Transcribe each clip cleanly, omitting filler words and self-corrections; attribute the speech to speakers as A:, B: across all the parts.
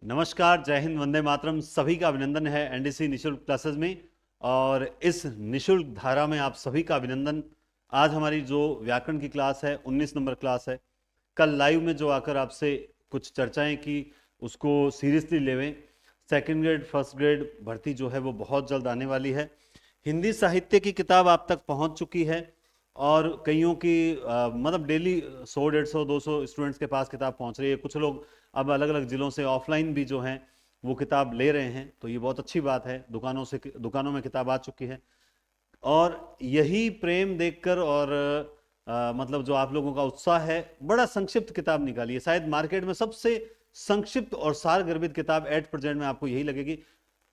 A: नमस्कार, जय हिंद, वंदे मातरम। सभी का अभिनंदन है एनडीसी निशुल्क क्लासेस में। और इस निशुल्क धारा में आप सभी का अभिनंदन। आज हमारी जो व्याकरण की क्लास है 19 नंबर क्लास है। कल लाइव में जो आकर आपसे कुछ चर्चाएं की उसको सीरियसली लेवें। सेकंड ग्रेड फर्स्ट ग्रेड भर्ती जो है वो बहुत जल्द आने वाली है। हिंदी साहित्य की किताब आप तक पहुंच चुकी है और कईयों की मतलब डेली 100 150 200 स्टूडेंट्स के पास किताब पहुंच रही है। कुछ लोग अब अलग अलग जिलों से ऑफलाइन भी जो हैं वो किताब ले रहे हैं, तो ये बहुत अच्छी बात है। दुकानों में किताब आ चुकी है और यही प्रेम देखकर और मतलब जो आप लोगों का उत्साह है, बड़ा संक्षिप्त किताब निकाली है। शायद मार्केट में सबसे संक्षिप्त और सार गर्भित किताब एट प्रेजेंट में आपको यही लगेगी।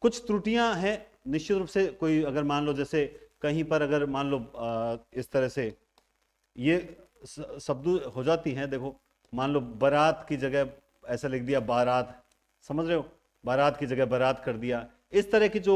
A: कुछ त्रुटियां हैं निश्चित रूप से। कोई अगर मान लो जैसे कहीं पर अगर मान लो इस तरह से ये शब्द हो जाती हैं, देखो मान लो बारात की जगह ऐसा लिख दिया बारात, समझ रहे हो, बारात की जगह बारात कर दिया। इस तरह की जो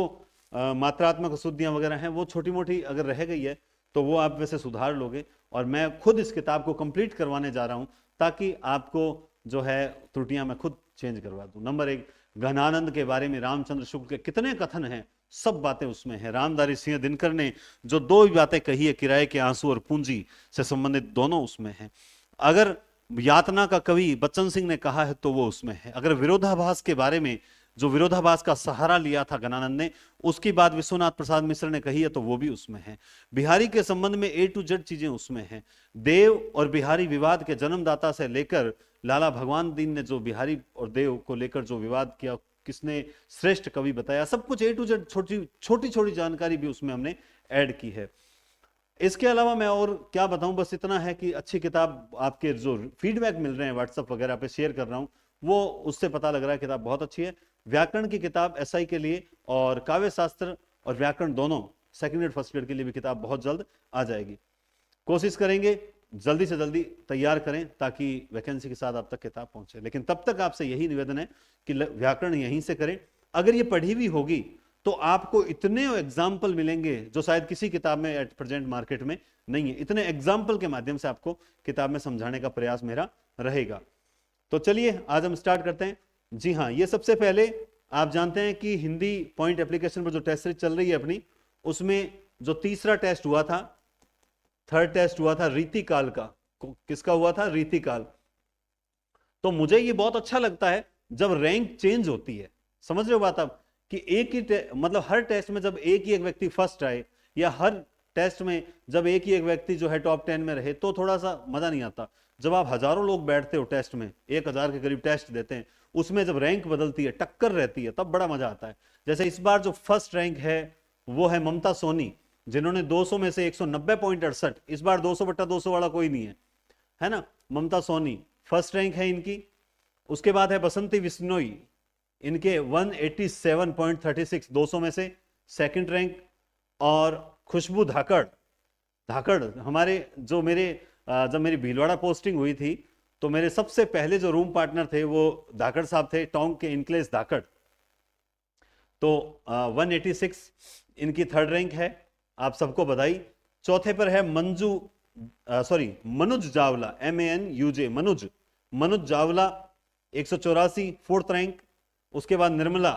A: मात्रात्मक अशुद्धियां वगैरह हैं वो छोटी मोटी अगर रह गई है तो वो आप वैसे सुधार लोगे। और मैं खुद इस किताब को कंप्लीट करवाने जा रहा हूं ताकि आपको जो है त्रुटियां मैं खुद चेंज करवा दूं। नंबर एक, घनानंद के बारे में रामचंद्र शुक्ल के कितने कथन हैं, सब बातें उसमें हैं। रामधारी सिंह दिनकर ने जो दो बातें कही है, किराए के आंसू और पूंजी से संबंधित, दोनों उसमें हैं। अगर यातना का कवि बच्चन सिंह ने कहा है तो वो उसमें है। अगर विरोधाभास के बारे में, जो विरोधाभास का सहारा लिया था घनानंद ने, उसकी बात विश्वनाथ प्रसाद मिश्र ने कही है तो वो भी उसमें है। बिहारी के संबंध में A to Z चीजें उसमें हैं। देव और बिहारी विवाद के जन्मदाता से लेकर लाला भगवान दीन ने जो बिहारी और देव को लेकर जो विवाद किया, किसने श्रेष्ठ कवि बताया, सब कुछ A to Z छोटी छोटी जानकारी भी उसमें हमने ऐड की है। इसके अलावा मैं और क्या बताऊं, बस इतना है कि अच्छी किताब, आपके जो फीडबैक मिल रहे हैं व्हाट्सएप वगैरह पे शेयर कर रहा हूं, वो उससे पता लग रहा है किताब बहुत अच्छी है। व्याकरण की किताब एसआई के लिए और काव्य शास्त्र और व्याकरण दोनों सेकंड ग्रेड फर्स्ट ग्रेड के लिए भी किताब बहुत जल्द आ जाएगी। कोशिश करेंगे जल्दी से जल्दी तैयार करें ताकि वैकेंसी के साथ आप तक किताब पहुंचे। लेकिन तब तक आपसे यही निवेदन है कि व्याकरण यहीं से करें। अगर ये पढ़ी हुई होगी तो आपको इतने एग्जाम्पल मिलेंगे जो शायद किसी किताब में एट प्रेजेंट मार्केट में नहीं है। इतने एग्जाम्पल के माध्यम से आपको किताब में समझाने का प्रयास मेरा रहेगा। तो चलिए आज हम स्टार्ट करते हैं। जी हाँ, ये सबसे पहले आप जानते हैं कि हिंदी पॉइंट एप्लीकेशन पर जो टेस्ट सीरीज चल रही है अपनी, उसमें जो तीसरा टेस्ट हुआ था, थर्ड टेस्ट हुआ था रीतिकाल का। किसका हुआ था? रीतिकाल। तो मुझे ये बहुत अच्छा लगता है जब रैंक चेंज होती है। समझ रहे हो बात आप, कि एक ही मतलब हर टेस्ट में जब एक ही एक व्यक्ति फर्स्ट आए, या हर टेस्ट में जब एक ही एक व्यक्ति जो है टॉप 10 में रहे, तो थोड़ा सा मजा नहीं आता। जब आप हजारों लोग बैठते हो टेस्ट में, 1000 के करीब टेस्ट देते हैं, उसमें जब रैंक बदलती है, टक्कर रहती है, तब बड़ा मजा आता है। जैसे इस बार जो फर्स्ट रैंक है वो है ममता सोनी, जिन्होंने 200 में से 190.68। इस बार 200/200 वाला कोई नहीं है ना। ममता सोनी फर्स्ट रैंक है इनकी। उसके बाद है बसंती बिश्नोई, इनके 187.36, 200 में से सेकंड रैंक। और खुशबू धाकड़, धाकड़ हमारे जो मेरे जब मेरी भीलवाड़ा पोस्टिंग हुई थी तो मेरे सबसे पहले जो रूम पार्टनर थे वो धाकड़ साहब थे, टोंक के इनक्लेस धाकड़। तो 186 इनकी थर्ड रैंक है। आप सबको बधाई। चौथे पर है मनुज जावला, MANUJ, मनुज जावला 184 फोर्थ रैंक। उसके बाद निर्मला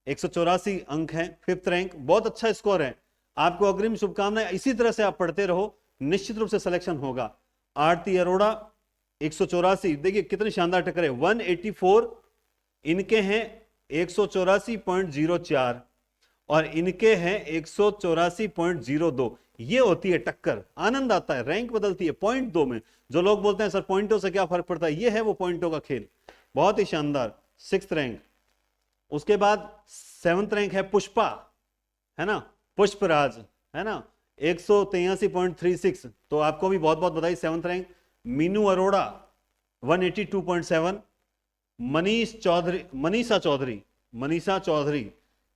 A: 184 अंक है, फिफ्थ रैंक। बहुत अच्छा स्कोर है। आपको अग्रिम शुभकामनाएं, इसी तरह से आप पढ़ते रहो, निश्चित रूप से सिलेक्शन होगा। आरती अरोड़ा 184, देखिए कितनी शानदार टक्कर है। 184 इनके हैं 184.04 और इनके हैं 184.02। ये होती है टक्कर, आनंद आता है। रैंक बदलती है पॉइंट 2 में। जो लोग बोलते हैं सर पॉइंटों से क्या फर्क पड़ता है, ये है वो पॉइंटों का खेल। बहुत ही शानदार। Sixth rank. उसके बाद सेवंथ रैंक है पुष्पा, है ना, पुष्पराज, है ना, 183.36। तो आपको भी बहुत बहुत बधाई, seventh rank. Meenu Arora 182.7। Manisha Chaudhary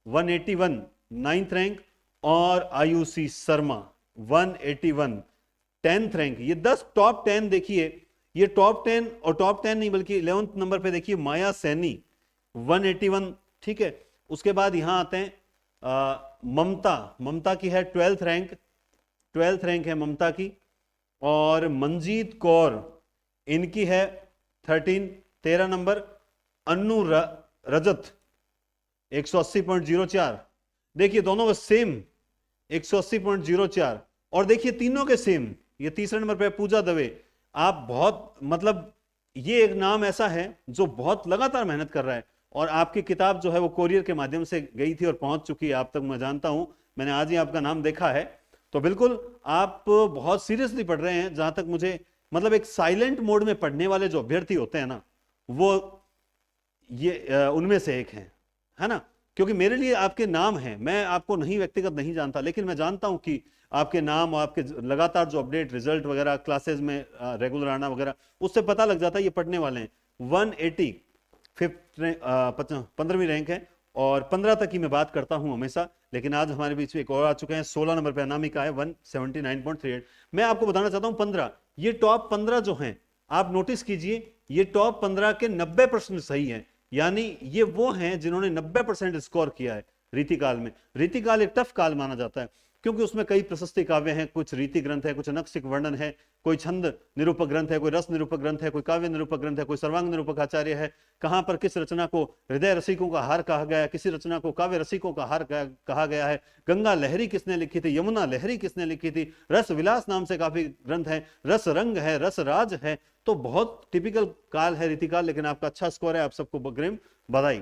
A: 181, ninth rank. और आयुषी शर्मा 181, 10th रैंक। ये 10 टॉप 10 देखिए, ये टॉप 10 और टॉप 10 नहीं बल्कि 11th नंबर पे देखिए माया सैनी 181, ठीक है। उसके बाद यहां आते हैं ममता की है 12th रैंक, 12th रैंक है ममता की। और मंजीत कौर, इनकी है 13 नंबर। अन्नू रजत 180.04। देखिए दोनों का सेम 180.04, और देखिए तीनों के सेम। ये तीसरे नंबर पे पूजा दवे। आप बहुत मतलब ये एक नाम ऐसा है जो बहुत लगातार मेहनत कर रहा है, और आपकी किताब जो है वो कोरियर के माध्यम से गई थी और पहुंच चुकी है आप तक, मैं जानता हूं। मैंने आज ही आपका नाम देखा है। तो बिल्कुल आप बहुत सीरियसली पढ़ रहे हैं, जहां तक मुझे मतलब एक साइलेंट मोड में पढ़ने वाले जो अभ्यर्थी होते हैं ना, वो ये उनमें से एक है ना। क्योंकि मेरे लिए आपके नाम हैं, मैं आपको नहीं व्यक्तिगत नहीं जानता, लेकिन मैं जानता हूं कि आपके नाम और आपके लगातार जो अपडेट रिजल्ट वगैरह क्लासेस में रेगुलर आना वगैरह, उससे पता लग जाता है ये पढ़ने वाले हैं। 180 फिफ्थ 15वीं रैंक है, और 15 तक ही मैं बात करता हूं हमेशा, लेकिन आज हमारे बीच में एक और आ चुके हैं। 16 नंबर पे अनामिका है 179.38। मैं आपको बताना चाहता हूं 15, ये टॉप 15 जो हैं, आप नोटिस कीजिए, ये टॉप 15 के 90% सही है। यानी ये वो हैं जिन्होंने 90% स्कोर किया है रीतिकाल में। रीतिकाल एक टफ काल माना जाता है, क्योंकि उसमें कई प्रशस्ति काव्य हैं, कुछ रीति ग्रंथ है, कुछ अनक्षिक वर्णन है, कोई छंद निरूपक ग्रंथ है, कोई रस निरूपक ग्रंथ है, कोई काव्य निरूपक ग्रंथ है, कोई सर्वांग निरूपक आचार्य है। कहां पर किस रचना को हृदय रसिकों का हार कहा गया है, किसी रचना को काव्य रसिकों का हार कहा गया है। गंगा लहरी किसने लिखी थी, यमुना लहरी किसने लिखी थी। रस विलास नाम से काफी ग्रंथ है, रस रंग है, रस राज है। तो बहुत टिपिकल काल है रीतिकाल, लेकिन आपका अच्छा स्कोर है, आप सबको बग्रिम बधाई।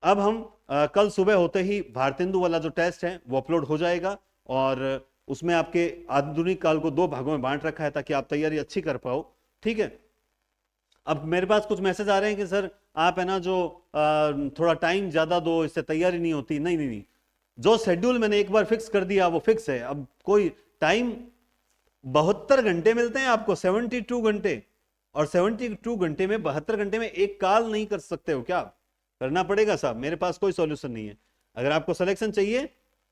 A: अब हम कल सुबह होते ही भारतेंदु वाला जो टेस्ट है वो अपलोड हो जाएगा, और उसमें आपके आधुनिक काल को 2 भागों में बांट रखा है ताकि आप तैयारी अच्छी कर पाओ। ठीक है। अब मेरे पास कुछ मैसेज आ रहे हैं कि सर आप है ना जो थोड़ा टाइम ज्यादा दो, इससे तैयारी नहीं होती। नहीं नहीं नहीं, जो शेड्यूल मैंने एक बार फिक्स कर दिया वो फिक्स है। अब कोई टाइम 72 घंटे मिलते हैं आपको, 72 घंटे, और 72 घंटे में 72 घंटे में एक काल नहीं कर सकते हो क्या? करना पड़ेगा साहब, मेरे पास कोई सॉल्यूशन नहीं है। अगर आपको सिलेक्शन चाहिए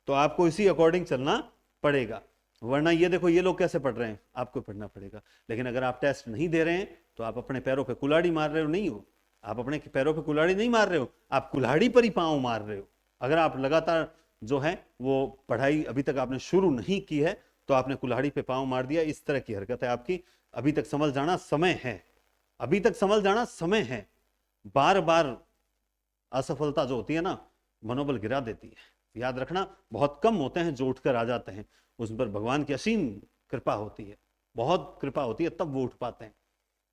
A: तो आपको इसी अकॉर्डिंग चलना पड़ेगा, वरना ये देखो ये लोग कैसे पढ़ रहे हैं, आपको पढ़ना पड़ेगा। लेकिन अगर आप टेस्ट नहीं दे रहे हैं तो आप अपने पैरों पे कुल्हाड़ी मार रहे हो। नहीं हो, आप अपने पैरों पे कुल्हाड़ी नहीं मार रहे हो, आप कुल्हाड़ी पर ही पांव मार रहे हो। अगर आप लगातार जो है वो पढ़ाई अभी तक आपने शुरू नहीं की है तो आपने कुल्हाड़ी पे पांव मार दिया, इस तरह की हरकत है आपकी। अभी तक समझ जाना समय है, अभी तक समझ जाना समय है। बार बार असफलता जो होती है ना, मनोबल गिरा देती है। याद रखना, बहुत कम होते हैं जो उठकर आ जाते हैं, उस पर भगवान की असीम कृपा होती है, बहुत कृपा होती है, तब वो उठ पाते हैं,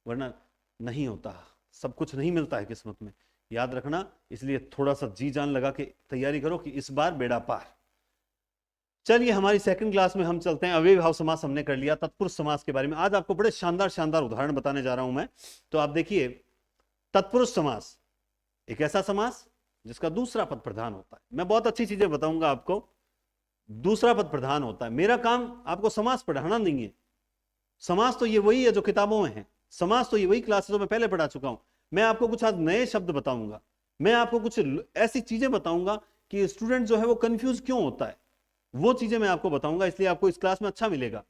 A: वरना नहीं होता। सब कुछ नहीं मिलता है किस्मत में, याद रखना। इसलिए थोड़ा सा जी जान लगा के तैयारी करो कि इस बार बेड़ा पार। चलिए हमारी सेकंड क्लास में हम चलते हैं। अव्ययभाव समास हमने कर लिया, तत्पुरुष समास के बारे में आज आपको बड़े शानदार शानदार उदाहरण बताने जा रहा हूं मैं। तो आप देखिए, तत्पुरुष समास एक ऐसा समास जिसका दूसरा पद प्रधान होता है। मैं बहुत अच्छी चीजें बताऊंगा आपको, दूसरा पद प्रधान होता है। मेरा काम आपको समास पढ़ाना नहीं है, समास तो ये वही है जो किताबों में है, समास तो ये वही क्लासेस में पहले पढ़ा चुका हूं। मैं आपको कुछ आज नए शब्द बताऊंगा, मैं आपको कुछ ऐसी चीजें बताऊंगा कि स्टूडेंट जो है वो कंफ्यूज क्यों होता है, वो चीजें मैं आपको बताऊंगा, इसलिए आपको इस क्लास में अच्छा मिलेगा।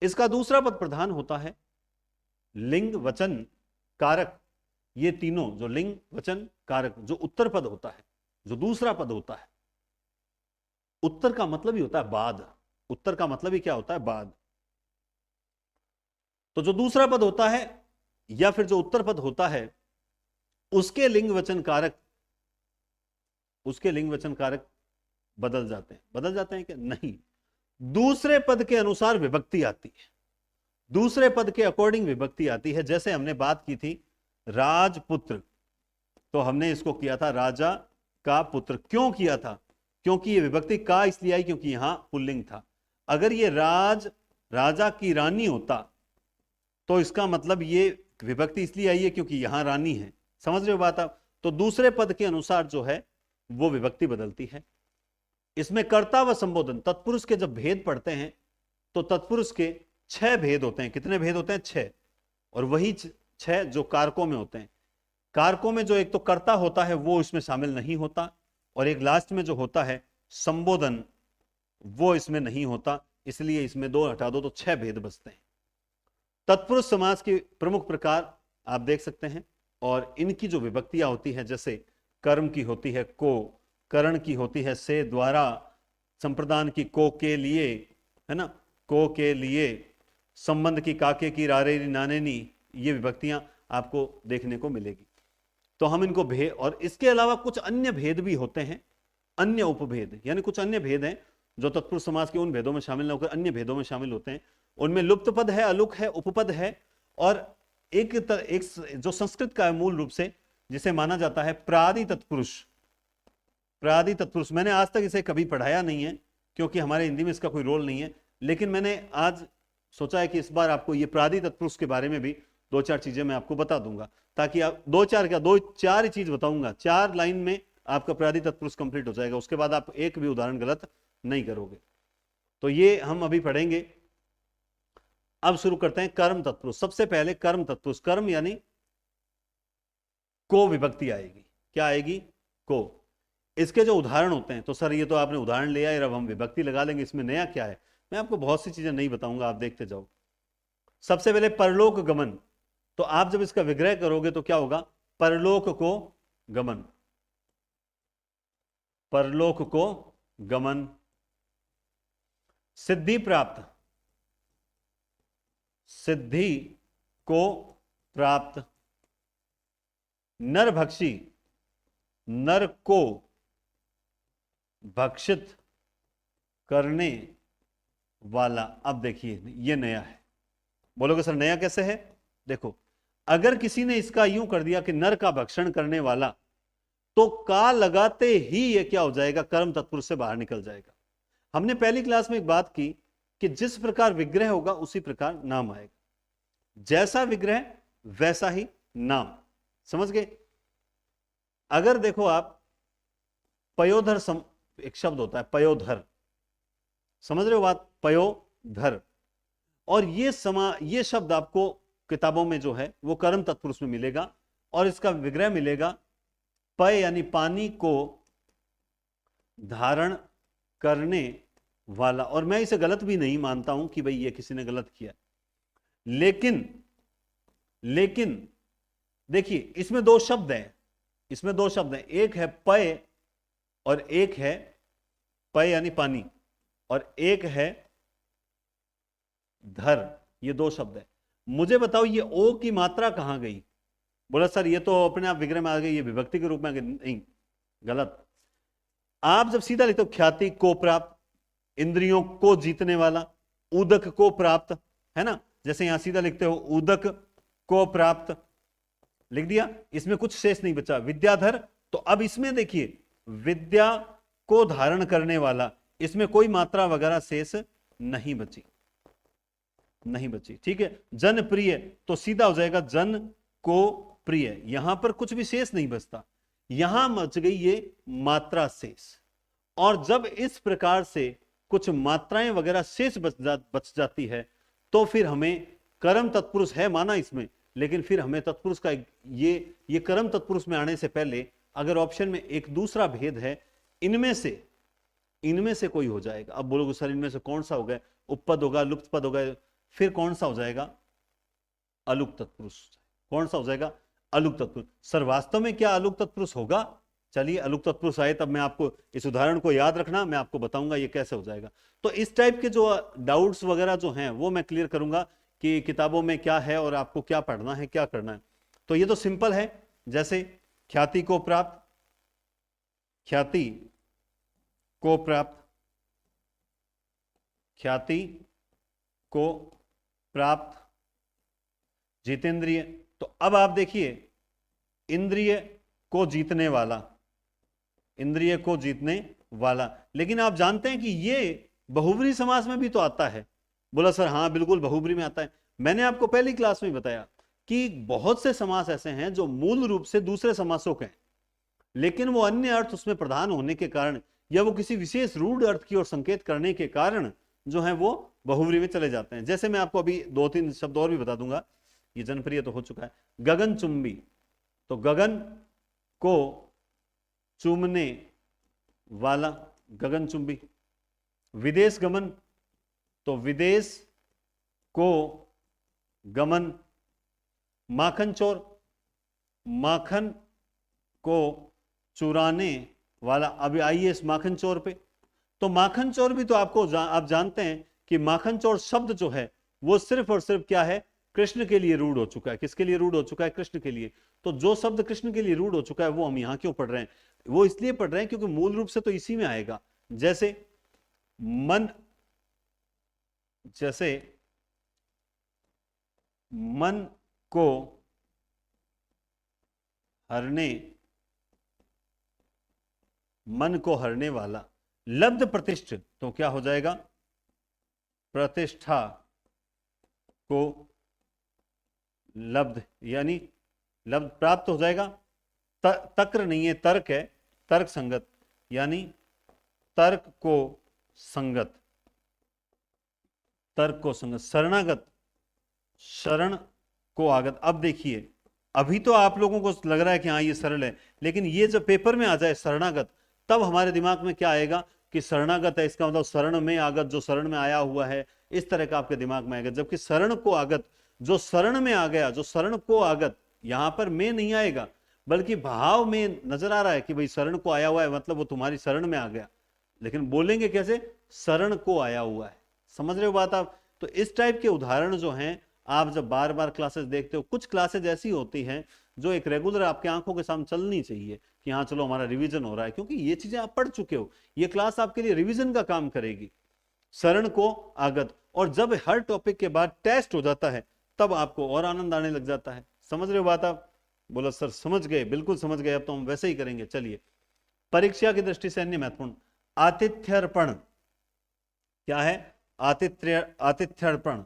A: इसका दूसरा पद प्रधान होता है लिंग वचन कारक। ये तीनों जो लिंग वचन कारक, जो उत्तर पद होता है, जो दूसरा पद होता है, उत्तर का मतलब ही होता है बाद, उत्तर का मतलब ही क्या होता है? बाद। तो जो दूसरा पद होता है या फिर जो उत्तर पद होता है, उसके लिंग वचन कारक, उसके लिंग वचन कारक बदल जाते हैं। बदल जाते हैं क्या? नहीं, दूसरे पद के अनुसार विभक्ति आती है, दूसरे पद के अकॉर्डिंग विभक्ति आती है। जैसे हमने बात की थी राजपुत्र, तो हमने इसको किया था राजा का पुत्र। क्यों किया था? क्योंकि ये विभक्ति का इसलिए आई क्योंकि यहां पुल्लिंग था। अगर ये राजा की रानी होता तो इसका मतलब ये विभक्ति इसलिए आई है क्योंकि यहां रानी है। समझ रहे हो बात आप? तो दूसरे पद के अनुसार जो है वो विभक्ति बदलती है। इसमें कर्ता व संबोधन, तत्पुरुष के जब भेद पढ़ते हैं तो तत्पुरुष के 6 भेद होते हैं। कितने भेद होते हैं? 6। और वही 6 जो कारकों में होते हैं। कारकों में जो एक तो कर्ता होता है वो इसमें शामिल नहीं होता, और एक लास्ट में जो होता है संबोधन, वो इसमें नहीं होता। इसलिए इसमें 2 हटा दो तो 6 भेद बचते हैं। तत्पुरुष समास के प्रमुख प्रकार आप देख सकते हैं, और इनकी जो विभक्तियां होती हैं, जैसे कर्म की होती है को, करण की होती है से द्वारा, संप्रदान की को के लिए, है ना, को के लिए, संबंध की काके की रारे नाने नी, ये विभक्तियां आपको देखने को मिलेगी। तो हम इनको भेद, और इसके अलावा कुछ अन्य भेद भी होते हैं, अन्य उपभेद, यानी कुछ अन्य भेद हैं जो तत्पुरुष समास के उन भेदों में शामिल न होकर अन्य भेदों में शामिल होते हैं। उनमें लुप्त पद है, अलुक है, उपपद है, और एक जो संस्कृत का है मूल रूप से, जिसे माना जाता है प्रादि तत्पुरुष। प्रादि तत्पुरुष मैंने आज तक इसे कभी पढ़ाया नहीं है क्योंकि हमारे हिंदी में इसका कोई रोल नहीं है, लेकिन मैंने आज सोचा है कि इस बार आपको ये प्रादि तत्पुरुष के बारे में भी दो चार चीजें मैं आपको बता दूंगा, ताकि आप दो चार ही चीज बताऊंगा, 4 लाइन में आपका प्रादि तत्पुरुष कंप्लीट हो जाएगा, उसके बाद आप एक भी उदाहरण गलत नहीं करोगे। तो ये हम अभी पढ़ेंगे। अब शुरू करते हैं कर्म तत्पुरुष। सबसे पहले कर्म तत्पुरुष, कर्म यानी को विभक्ति आएगी। क्या आएगी? को। इसके जो उदाहरण होते हैं, तो सर ये तो आपने उदाहरण लिया है, अब हम विभक्ति लगा लेंगे, इसमें नया क्या है? मैं आपको बहुत सी चीजें नहीं बताऊंगा, आप देखते जाओ। सबसे पहले परलोक गमन, तो आप जब इसका विग्रह करोगे तो क्या होगा? परलोक को गमन, परलोक को गमन। सिद्धि प्राप्त, सिद्धि को प्राप्त। नरभक्षी, नर को भक्षित करने वाला। अब देखिए ये नया है। बोलोगे सर नया कैसे है? देखो, अगर किसी ने इसका यूं कर दिया कि नर का भक्षण करने वाला, तो का लगाते ही ये क्या हो जाएगा? कर्म तत्पुरुष से बाहर निकल जाएगा। हमने पहली क्लास में एक बात की कि जिस प्रकार विग्रह होगा उसी प्रकार नाम आएगा, जैसा विग्रह वैसा ही नाम। समझ गए? अगर देखो आप पयोधर एक शब्द होता है पयोधर, समझ रहे हो बात? पयोधर, और ये शब्द आपको किताबों में जो है वो कर्म तत्पुरुष में मिलेगा, और इसका विग्रह मिलेगा पय यानी पानी को धारण करने वाला। और मैं इसे गलत भी नहीं मानता हूं कि भाई ये किसी ने गलत किया, लेकिन देखिए इसमें दो शब्द हैं, इसमें दो शब्द हैं, एक है पय और एक है पय यानी पानी, और एक है धर। ये दो शब्द है। मुझे बताओ ये ओ की मात्रा कहां गई? बोला सर ये तो अपने आप विग्रह में आ गई, ये विभक्ति के रूप में आ गई। नहीं, गलत। आप जब सीधा लिखते हो ख्याति को प्राप्त, इंद्रियों को जीतने वाला, उदक को प्राप्त, है ना, जैसे यहां सीधा लिखते हो उदक को प्राप्त, लिख दिया, इसमें कुछ शेष नहीं बचा। विद्याधर, तो अब इसमें देखिए विद्या को धारण करने वाला, इसमें कोई मात्रा वगैरह शेष नहीं बची, नहीं बची। ठीक है। जनप्रिय, तो सीधा हो जाएगा जन को प्रिय, यहां पर कुछ भी शेष नहीं बचता, यहां बच गई ये मात्रा शेष। और जब इस प्रकार से कुछ मात्राएं वगैरह शेष बच जाती है, तो फिर हमें कर्म तत्पुरुष है माना इसमें, लेकिन फिर हमें तत्पुरुष का ये कर्म तत्पुरुष में आने से पहले अगर ऑप्शन में एक दूसरा भेद है, इनमें से कोई हो जाएगा। अब बोलोगे सर इनमें से कौन सा होगा? उपपद होगा, लुप्त पद होगा, फिर कौन सा हो जाएगा? अलुक तत्पुरुष। कौन सा हो जाएगा? अलुक तत्पुरुष। सर वास्तव में क्या अलुक तत्पुरुष होगा? चलिए अलुक तत्पुरुष आए तब मैं आपको इस उदाहरण को याद रखना, मैं आपको बताऊंगा ये कैसे हो जाएगा। तो इस टाइप के जो डाउट्स वगैरह जो हैं वो मैं क्लियर करूंगा कि किताबों में क्या है और आपको क्या पढ़ना है, क्या करना है। तो ये तो सिंपल है, जैसे ख्याति को प्राप्त, ख्याति को प्राप्त, ख्याति को प्राप्त, जितेंद्रिय। तो अब आप देखिए इंद्रिय को जीतने वाला, इंद्रिय को जीतने वाला। लेकिन आप जानते हैं कि ये बहुब्री समास में भी तो आता है। बोला सर हाँ बिल्कुल बहुब्री में आता है। मैंने आपको पहली क्लास में बताया कि बहुत से समास ऐसे हैं जो मूल रूप से दूसरे समासों के हैं, लेकिन वो अन्य अर्थ उसमें प्रधान होने के कारण या वो किसी विशेष रूढ़ अर्थ की ओर संकेत करने के कारण जो है वो बहुब्री में चले जाते हैं। जैसे मैं आपको अभी 2-3 शब्द और भी बता दूंगा, ये जनप्रिय तो हो चुका है। गगनचुंबी, तो गगन को चूमने वाला, गगनचुंबी। विदेश गमन, तो विदेश को गमन। माखन चोर, माखन को चुराने वाला। अभी आइए इस माखन चोर पे। तो माखन चोर भी तो आप जानते हैं कि माखन चोर शब्द जो है वो सिर्फ और सिर्फ क्या है? कृष्ण के लिए रूढ़ हो चुका है। किसके लिए रूढ़ हो चुका है? कृष्ण के लिए। तो जो शब्द कृष्ण के लिए रूढ़ हो चुका है वो हम यहां क्यों पढ़ रहे हैं? वो इसलिए पढ़ रहे हैं क्योंकि मूल रूप से तो इसी में आएगा। जैसे मन, जैसे मन को हरने, मन को हरने वाला। लब्ध प्रतिष्ठ, तो क्या हो जाएगा? प्रतिष्ठा को लब्ध, यानी लब्ध प्राप्त हो जाएगा। तक्र नहीं है, तर्क है, तर्क संगत, यानी तर्क को संगत, तर्क को संगत। शरणागत, शरण को आगत। अब देखिए, अभी तो आप लोगों को लग रहा है कि हाँ ये सरल है, लेकिन ये जब पेपर में आ जाए शरणागत, तब हमारे दिमाग में क्या आएगा कि शरणागत है, इसका मतलब शरण में आगत, जो शरण में आया हुआ है, इस तरह का आपके दिमाग में आएगा। जबकि शरण को आगत, जो शरण में आ गया, जो शरण को आगत, यहां पर में नहीं आएगा, बल्कि भाव में नजर आ रहा है कि भाई शरण को आया हुआ है, मतलब वो तुम्हारी शरण में आ गया। लेकिन बोलेंगे कैसे? शरण को आया हुआ है। समझ रहे हो बात आप? तो इस टाइप के उदाहरण जो हैं, आप जब बार बार क्लासेस देखते हो, कुछ क्लासेस ऐसी होती हैं जो एक रेगुलर आपके आंखों के सामने चलनी चाहिए कि हाँ चलो हमारा रिवीजन हो रहा है, क्योंकि ये चीजें आप पढ़ चुके हो। ये क्लास आपके लिए रिवीजन का काम करेगी। शरण को आगत। और जब हर टॉपिक के बाद टेस्ट हो जाता है, तब आपको और आनंद आने लग जाता है। समझ रहे हो बात आप? बोला सर समझ गए, बिल्कुल समझ गए, अब तो हम वैसे ही करेंगे। चलिए, परीक्षा की दृष्टि से अन्य महत्वपूर्ण, आतिथ्यर्पण। क्या है? आतिथ्यर्पण।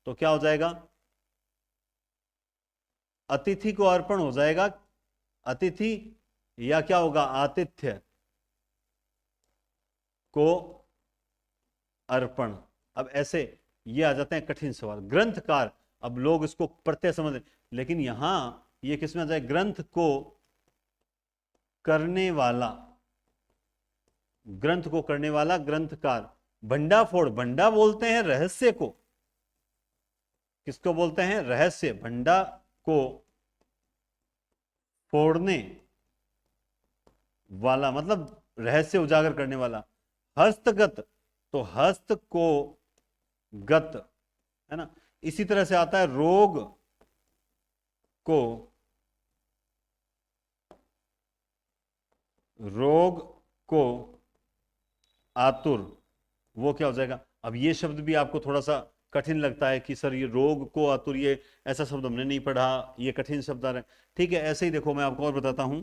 A: तो क्या हो जाएगा? अतिथि को अर्पण हो जाएगा, अतिथि, या क्या होगा? आतिथ्य को अर्पण। अब ऐसे ये आ जाते हैं कठिन सवाल। ग्रंथकार, अब लोग इसको पढ़ते समझ, लेकिन यहां ये किसमें आ जाए? ग्रंथ को करने वाला, ग्रंथ को करने वाला ग्रंथकार। भंडाफोड़, भंडा बोलते हैं रहस्य को। किसको बोलते हैं? रहस्य। भंडा को फोड़ने वाला, मतलब रहस्य उजागर करने वाला। हस्तगत, तो हस्त को गत, है ना। इसी तरह से आता है रोग को, रोग को आतुर, वो क्या हो जाएगा? अब ये शब्द भी आपको थोड़ा सा कठिन लगता है कि सर ये रोग को आतुर, ये ऐसा शब्द हमने नहीं पढ़ा, ये कठिन शब्द आ रहे हैं। ठीक है, ऐसे ही देखो मैं आपको और बताता हूं।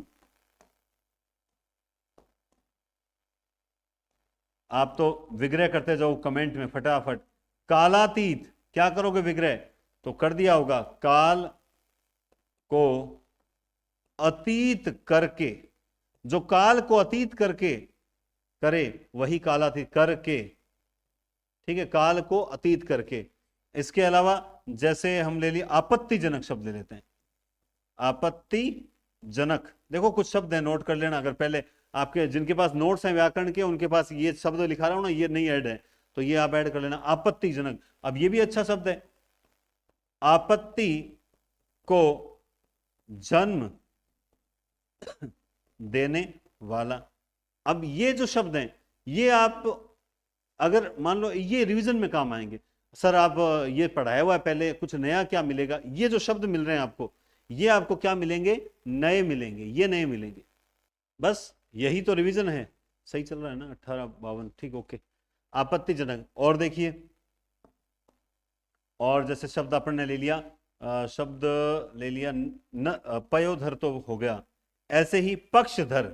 A: आप तो विग्रह करते जाओ कमेंट में फटाफट। कालातीत, क्या करोगे विग्रह? तो कर दिया होगा, काल को अतीत करके। जो काल को अतीत करके करे वही कालातीत करके। ठीक है, काल को अतीत करके। इसके अलावा जैसे हम ले लिए आपत्तिजनक शब्द ले लेते हैं। आपत्तिजनक, देखो कुछ शब्द है, नोट कर लेना। अगर पहले आपके जिनके पास नोट्स हैं व्याकरण के, उनके पास ये शब्द लिखा रहा हूं ना, ये नहीं ऐड है, तो ये आप ऐड कर लेना। आपत्तिजनक, अब ये भी अच्छा शब्द है। आपत्ति को जन्म देने वाला। अब ये जो शब्द हैं, ये आप अगर मान लो ये रिवीजन में काम आएंगे। सर आप ये पढ़ाया हुआ है पहले, कुछ नया क्या मिलेगा? ये जो शब्द मिल रहे हैं आपको, ये आपको क्या मिलेंगे? नए मिलेंगे, ये नए मिलेंगे। बस यही तो रिवीजन है। सही चल रहा है ना? 1852, ठीक, ओके। आपत्तिजनक। और देखिए, और जैसे शब्द अपन ने ले लिया, शब्द ले लिया पयोधर तो हो गया। ऐसे ही पक्षधर,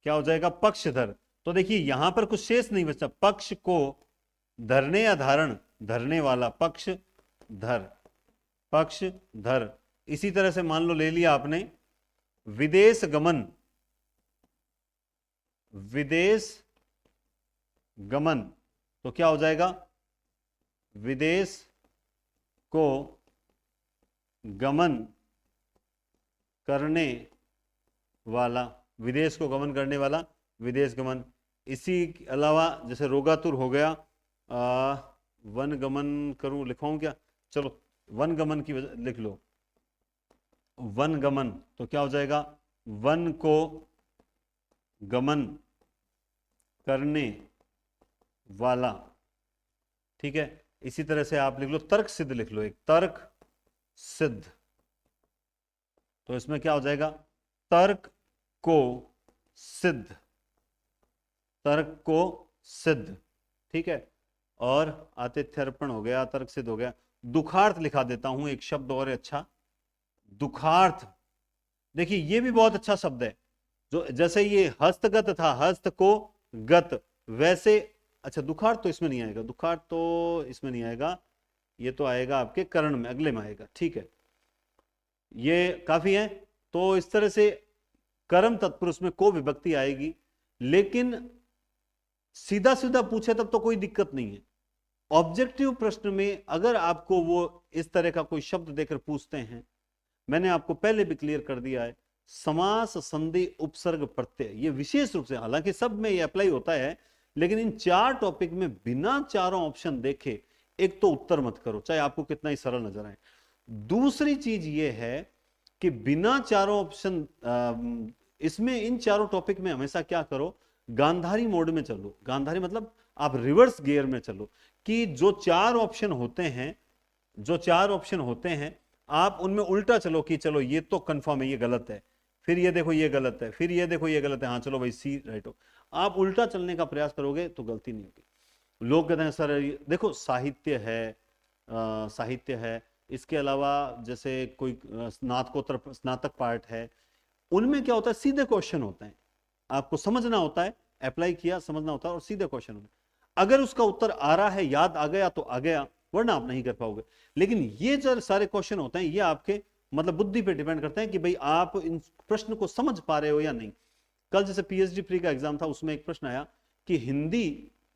A: क्या हो जाएगा? पक्षधर। तो देखिए यहां पर कुछ शेष नहीं बचता। पक्ष को धरने या धारण, धरने वाला, पक्ष धर, पक्ष धर। इसी तरह से मान लो ले लिया आपने विदेश गमन, विदेश गमन, तो क्या हो जाएगा? विदेश को गमन करने वाला, विदेश को गमन करने वाला, विदेश गमन। इसी के अलावा जैसे रोगातुर हो गया, वन गमन करूं, लिखाऊं क्या? चलो वन गमन की लिख लो, वन गमन, तो क्या हो जाएगा? वन को गमन करने वाला। ठीक है, इसी तरह से आप लिख लो तर्क सिद्ध, लिख लो एक तर्क सिद्ध। तो इसमें क्या हो जाएगा, तर्क को सिद्ध, तर्क को सिद्ध, ठीक है। और आतिथ्यर्पण हो गया, तर्क सिद्ध हो गया। दुखार्थ लिखा देता हूं एक शब्द और अच्छा, दुखार्थ। देखिए ये भी बहुत अच्छा शब्द है, जो जैसे ये हस्तगत था, हस्त को गत, वैसे अच्छा दुखार्थ तो इसमें नहीं आएगा, दुखार्थ तो इसमें नहीं आएगा, ये तो आएगा आपके कर्ण में, अगले में आएगा, ठीक है। ये काफी है। तो इस तरह से कर्म तत्पुरुष में को विभक्ति आएगी, लेकिन सीधा सीधा पूछे तब तो कोई दिक्कत नहीं है। ऑब्जेक्टिव प्रश्न में अगर आपको वो इस तरह का कोई शब्द देकर पूछते हैं, मैंने आपको पहले भी क्लियर कर दिया है, समास संधि उपसर्ग प्रत्यय, ये विशेष रूप से, हालांकि सब में ये अप्लाई होता है, लेकिन इन 4 टॉपिक में बिना चारों ऑप्शन देखे एक तो उत्तर मत करो, चाहे आपको कितना ही सरल नजर आए। दूसरी चीज ये है कि बिना चारों ऑप्शन, इसमें इन चारों टॉपिक में हमेशा क्या करो, गांधारी मोड में चलो। गांधारी मतलब आप रिवर्स गियर में चलो, कि जो 4 ऑप्शन होते हैं, जो 4 ऑप्शन होते हैं, आप उनमें उल्टा चलो कि चलो ये तो कंफर्म है, ये गलत है, फिर ये देखो ये गलत है, फिर ये देखो ये गलत है, हाँ चलो भाई सी राइट हो। आप उल्टा चलने का प्रयास करोगे तो गलती नहीं होगी। लोग कहते हैं सर देखो साहित्य है, साहित्य है, इसके अलावा जैसे कोई स्नातकोत्तर स्नातक पार्ट है, उनमें क्या होता है, सीधे क्वेश्चन होते हैं, आपको समझना होता है, अप्लाई किया समझना होता है, और सीधे क्वेश्चन होते हैं। अगर उसका उत्तर आ रहा है, याद आ गया तो आ गया, वरना आप नहीं कर पाओगे। लेकिन ये जो सारे क्वेश्चन होते हैं, ये आपके मतलब बुद्धि पे डिपेंड करते हैं कि भाई आप इन प्रश्न को समझ पा रहे हो या नहीं। कल जैसे पीएचडी प्री का एग्जाम था, उसमें एक प्रश्न आया कि हिंदी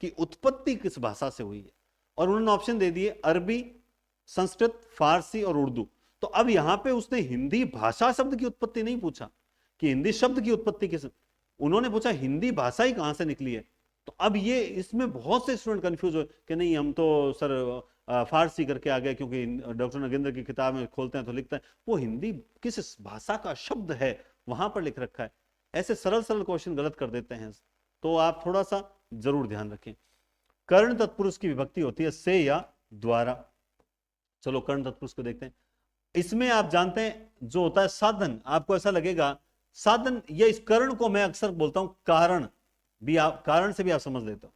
A: की उत्पत्ति किस भाषा से हुई है, और उन्होंने ऑप्शन दे दिए अरबी, संस्कृत, फारसी और उर्दू। तो अब यहां पे उसने हिंदी भाषा शब्द की उत्पत्ति नहीं पूछा कि हिंदी शब्द की उत्पत्ति किस, उन्होंने पूछा हिंदी भाषा ही कहां से निकली है। तो अब ये इसमें बहुत से स्टूडेंट कंफ्यूज हो कि नहीं हम तो सर फारसी करके आ गए, क्योंकि डॉक्टर नगेंद्र की किताब में खोलते हैं तो लिखता है वो हिंदी किस भाषा का शब्द है, वहां पर लिख रखा है। ऐसे सरल सरल क्वेश्चन गलत कर देते हैं, तो आप थोड़ा सा जरूर ध्यान रखें। कर्ण तत्पुरुष की विभक्ति होती है से या द्वारा। चलो कर्ण तत्पुरुष को देखते हैं। इसमें आप जानते हैं जो होता है साधन, आपको ऐसा लगेगा साधन, या इस कर्ण को मैं अक्सर बोलता हूं कारण भी, आप कारण से भी आप समझ लेते हो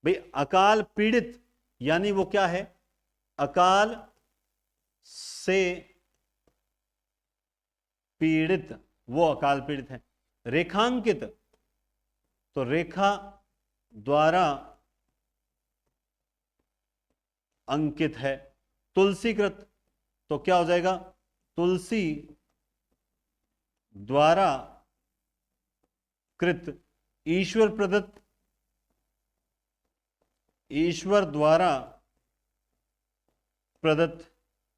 A: भाई। अकाल पीड़ित यानी वो क्या है, अकाल से पीड़ित, वो अकाल पीड़ित है। रेखांकित तो रेखा द्वारा अंकित है। तुलसीकृत तो क्या हो जाएगा, तुलसी द्वारा कृत। ईश्वर प्रदत्त, ईश्वर द्वारा प्रदत्त।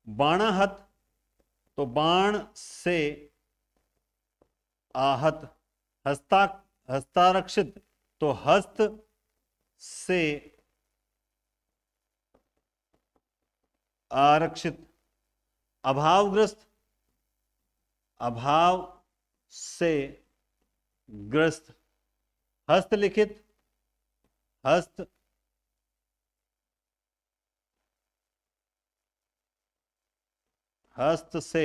A: बाणाहत तो बाण से आहत। हस्तारक्षित तो हस्त से आरक्षित। अभावग्रस्त, अभाव से ग्रस्त। हस्तलिखित, हस्त हस्त से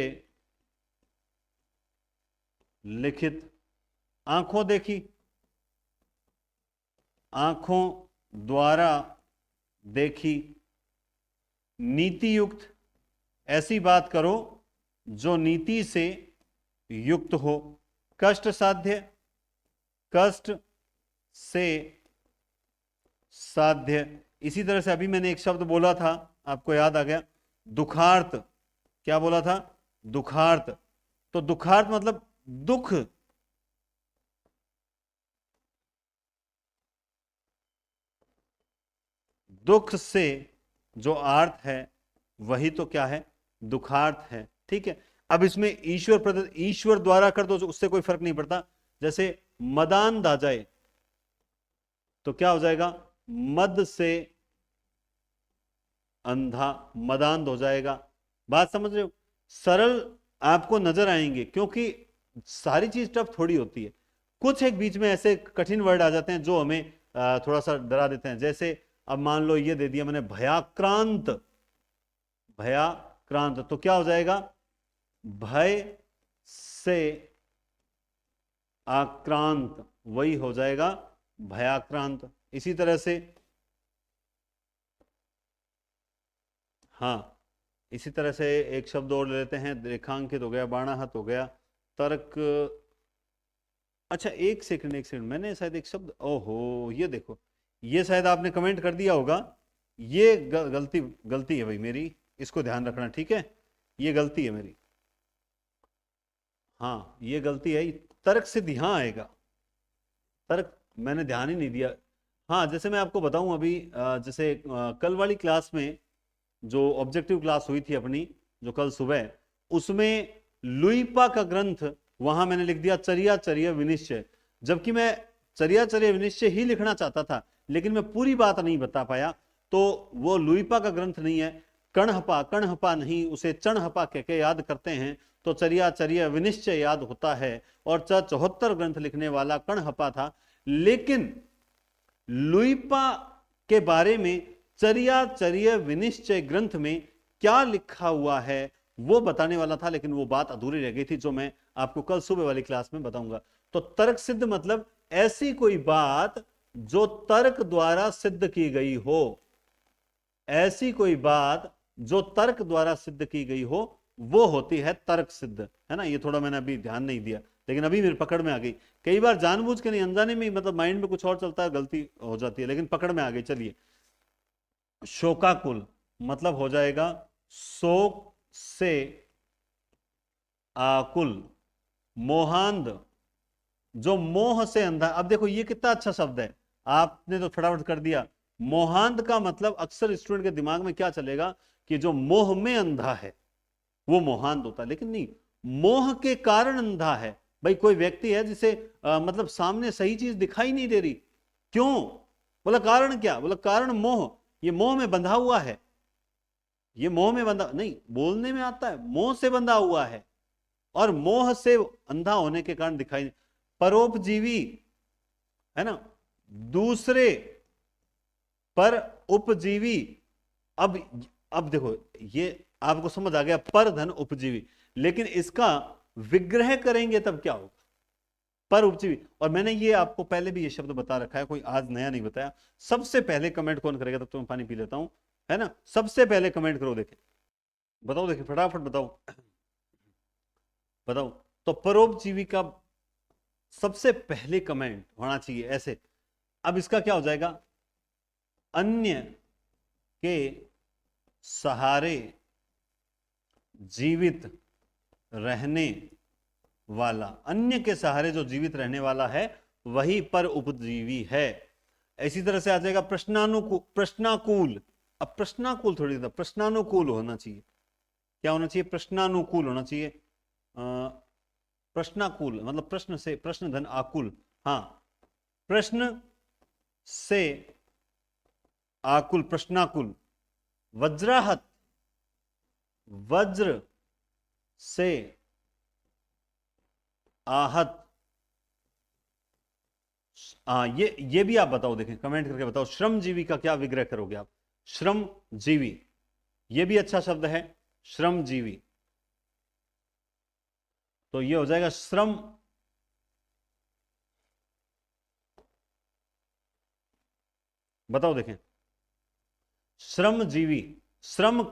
A: लिखित। आंखों देखी, आंखों द्वारा देखी। नीति युक्त, ऐसी बात करो जो नीति से युक्त हो। कष्ट साध्य, कष्ट से साध्य। इसी तरह से अभी मैंने एक शब्द बोला था, आपको याद आ गया, दुखार्थ। क्या बोला था, दुखार्थ। तो दुखार्थ मतलब दुख, दुख से जो आर्थ है वही तो क्या है, दुखार्थ है, ठीक है। अब इसमें ईश्वर प्रदत्त, ईश्वर द्वारा कर दो उससे कोई फर्क नहीं पड़ता। जैसे मदांध आ जाए तो क्या हो जाएगा, मद से अंधा, मदांध हो जाएगा। बात समझ रहे हो, सरल आपको नजर आएंगे, क्योंकि सारी चीज टफ थोड़ी होती है। कुछ एक बीच में ऐसे कठिन वर्ड आ जाते हैं जो हमें थोड़ा सा डरा देते हैं। जैसे अब मान लो ये दे दिया मैंने भयाक्रांत, भयाक्रांत, तो क्या हो जाएगा, भय से आक्रांत, वही हो जाएगा भयाक्रांत। इसी तरह से हाँ, इसी तरह से एक शब्द और ले लेते हैं, रेखांकित हो गया, बाणाहत हो गया, तर्क। अच्छा एक सेकंड, एक सेकंड, मैंने शायद एक शब्द, ओहो ये देखो, ये शायद आपने कमेंट कर दिया होगा, ये गलती गलती है भाई मेरी, इसको ध्यान रखना, ठीक है, ये गलती है मेरी, हाँ ये गलती है, तर्क सिद्ध यहाँ आएगा, तर्क मैंने ध्यान ही नहीं दिया। हाँ जैसे मैं आपको बताऊं अभी, जैसे कल वाली क्लास में जो ऑब्जेक्टिव क्लास हुई थी अपनी, जो कल सुबह, उसमें लुईपा का ग्रंथ, वहां मैंने लिख दिया चर्या चर्या विनिश्चय, जबकि मैं चर्या चर्या विनिश्चय ही लिखना चाहता था, लेकिन मैं पूरी बात नहीं बता पाया, तो वो लुईपा का ग्रंथ नहीं है, कणहपा, कणहपा नहीं, उसे चणहपा कह के याद करते हैं, तो चर्या चर्या विनिश्चय याद होता है, और 74 ग्रंथ लिखने वाला कणहपा था। लेकिन लुईपा के बारे में चर्या चर्या विनिश्चय ग्रंथ में क्या लिखा हुआ है वो बताने वाला था, लेकिन वो बात अधूरी रह गई थी, जो मैं आपको कल सुबह वाली क्लास में बताऊंगा। तो तर्क सिद्ध मतलब ऐसी कोई बात जो तर्क द्वारा सिद्ध की गई हो, ऐसी कोई बात जो तर्क द्वारा सिद्ध की गई हो, वो होती है तर्क सिद्ध, है ना। ये थोड़ा मैंने अभी ध्यान नहीं दिया, लेकिन अभी मेरे पकड़ में आ गई। कई बार जानबूझ के नहीं, अनजाने में, मतलब माइंड में कुछ और चलता है, गलती हो जाती है, लेकिन पकड़ में आ गई। चलिए, शोकाकुल मतलब हो जाएगा शोक से आकुल, मोहांध, जो मोह से अंधा। अब देखो ये कितना अच्छा शब्द है, आपने तो फटाफट कर दिया। मोहांध का मतलब अक्सर स्टूडेंट के दिमाग में क्या चलेगा कि जो मोह में अंधा है वो मोहांध होता है, लेकिन नहीं, मोह के कारण अंधा है। भाई कोई व्यक्ति है जिसे मतलब सामने सही चीज दिखाई नहीं दे रही, क्यों, बोला कारण क्या, बोला कारण मोह, ये मोह में बंधा हुआ है, ये मोह में बंधा नहीं, बोलने में आता है, मोह से बंधा हुआ है, और मोह से अंधा होने के कारण दिखाई नहीं। परोपजीवी है ना, दूसरे पर उपजीवी। अब देखो ये आपको समझ आ गया, पर धन उपजीवी, लेकिन इसका विग्रह करेंगे तब क्या होगा, पर उपजीवी। और मैंने ये आपको पहले भी ये शब्द बता रखा है, कोई आज नया नहीं बताया। सबसे पहले कमेंट कौन करेगा, तब तो मैं पानी पी लेता हूं, है ना। सबसे पहले कमेंट करो, देखे बताओ, देखे फटाफट बताओ, बताओ। तो परोपजीवी का सबसे पहले कमेंट होना चाहिए ऐसे। अब इसका क्या हो जाएगा, अन्य के सहारे जीवित रहने वाला, अन्य के सहारे जो जीवित रहने वाला है वही पर उपजीवी है। इसी तरह से आ जाएगा प्रश्नानुकूल, प्रश्नाकुल। अब प्रश्नाकुल थोड़ी था, प्रश्नानुकूल होना चाहिए, क्या होना चाहिए, प्रश्नानुकूल होना चाहिए। प्रश्नाकुल मतलब प्रश्न से, प्रश्न धन आकुल, हाँ, प्रश्न से आकुल, प्रश्नाकुल। वज्राहत, वज्र से आहत। ये भी आप बताओ, देखें कमेंट करके बताओ, श्रमजीवी का क्या विग्रह करोगे आप, श्रमजीवी, ये भी अच्छा शब्द है, श्रमजीवी। तो ये हो जाएगा श्रम, बताओ देखें, श्रमजीवी, श्रम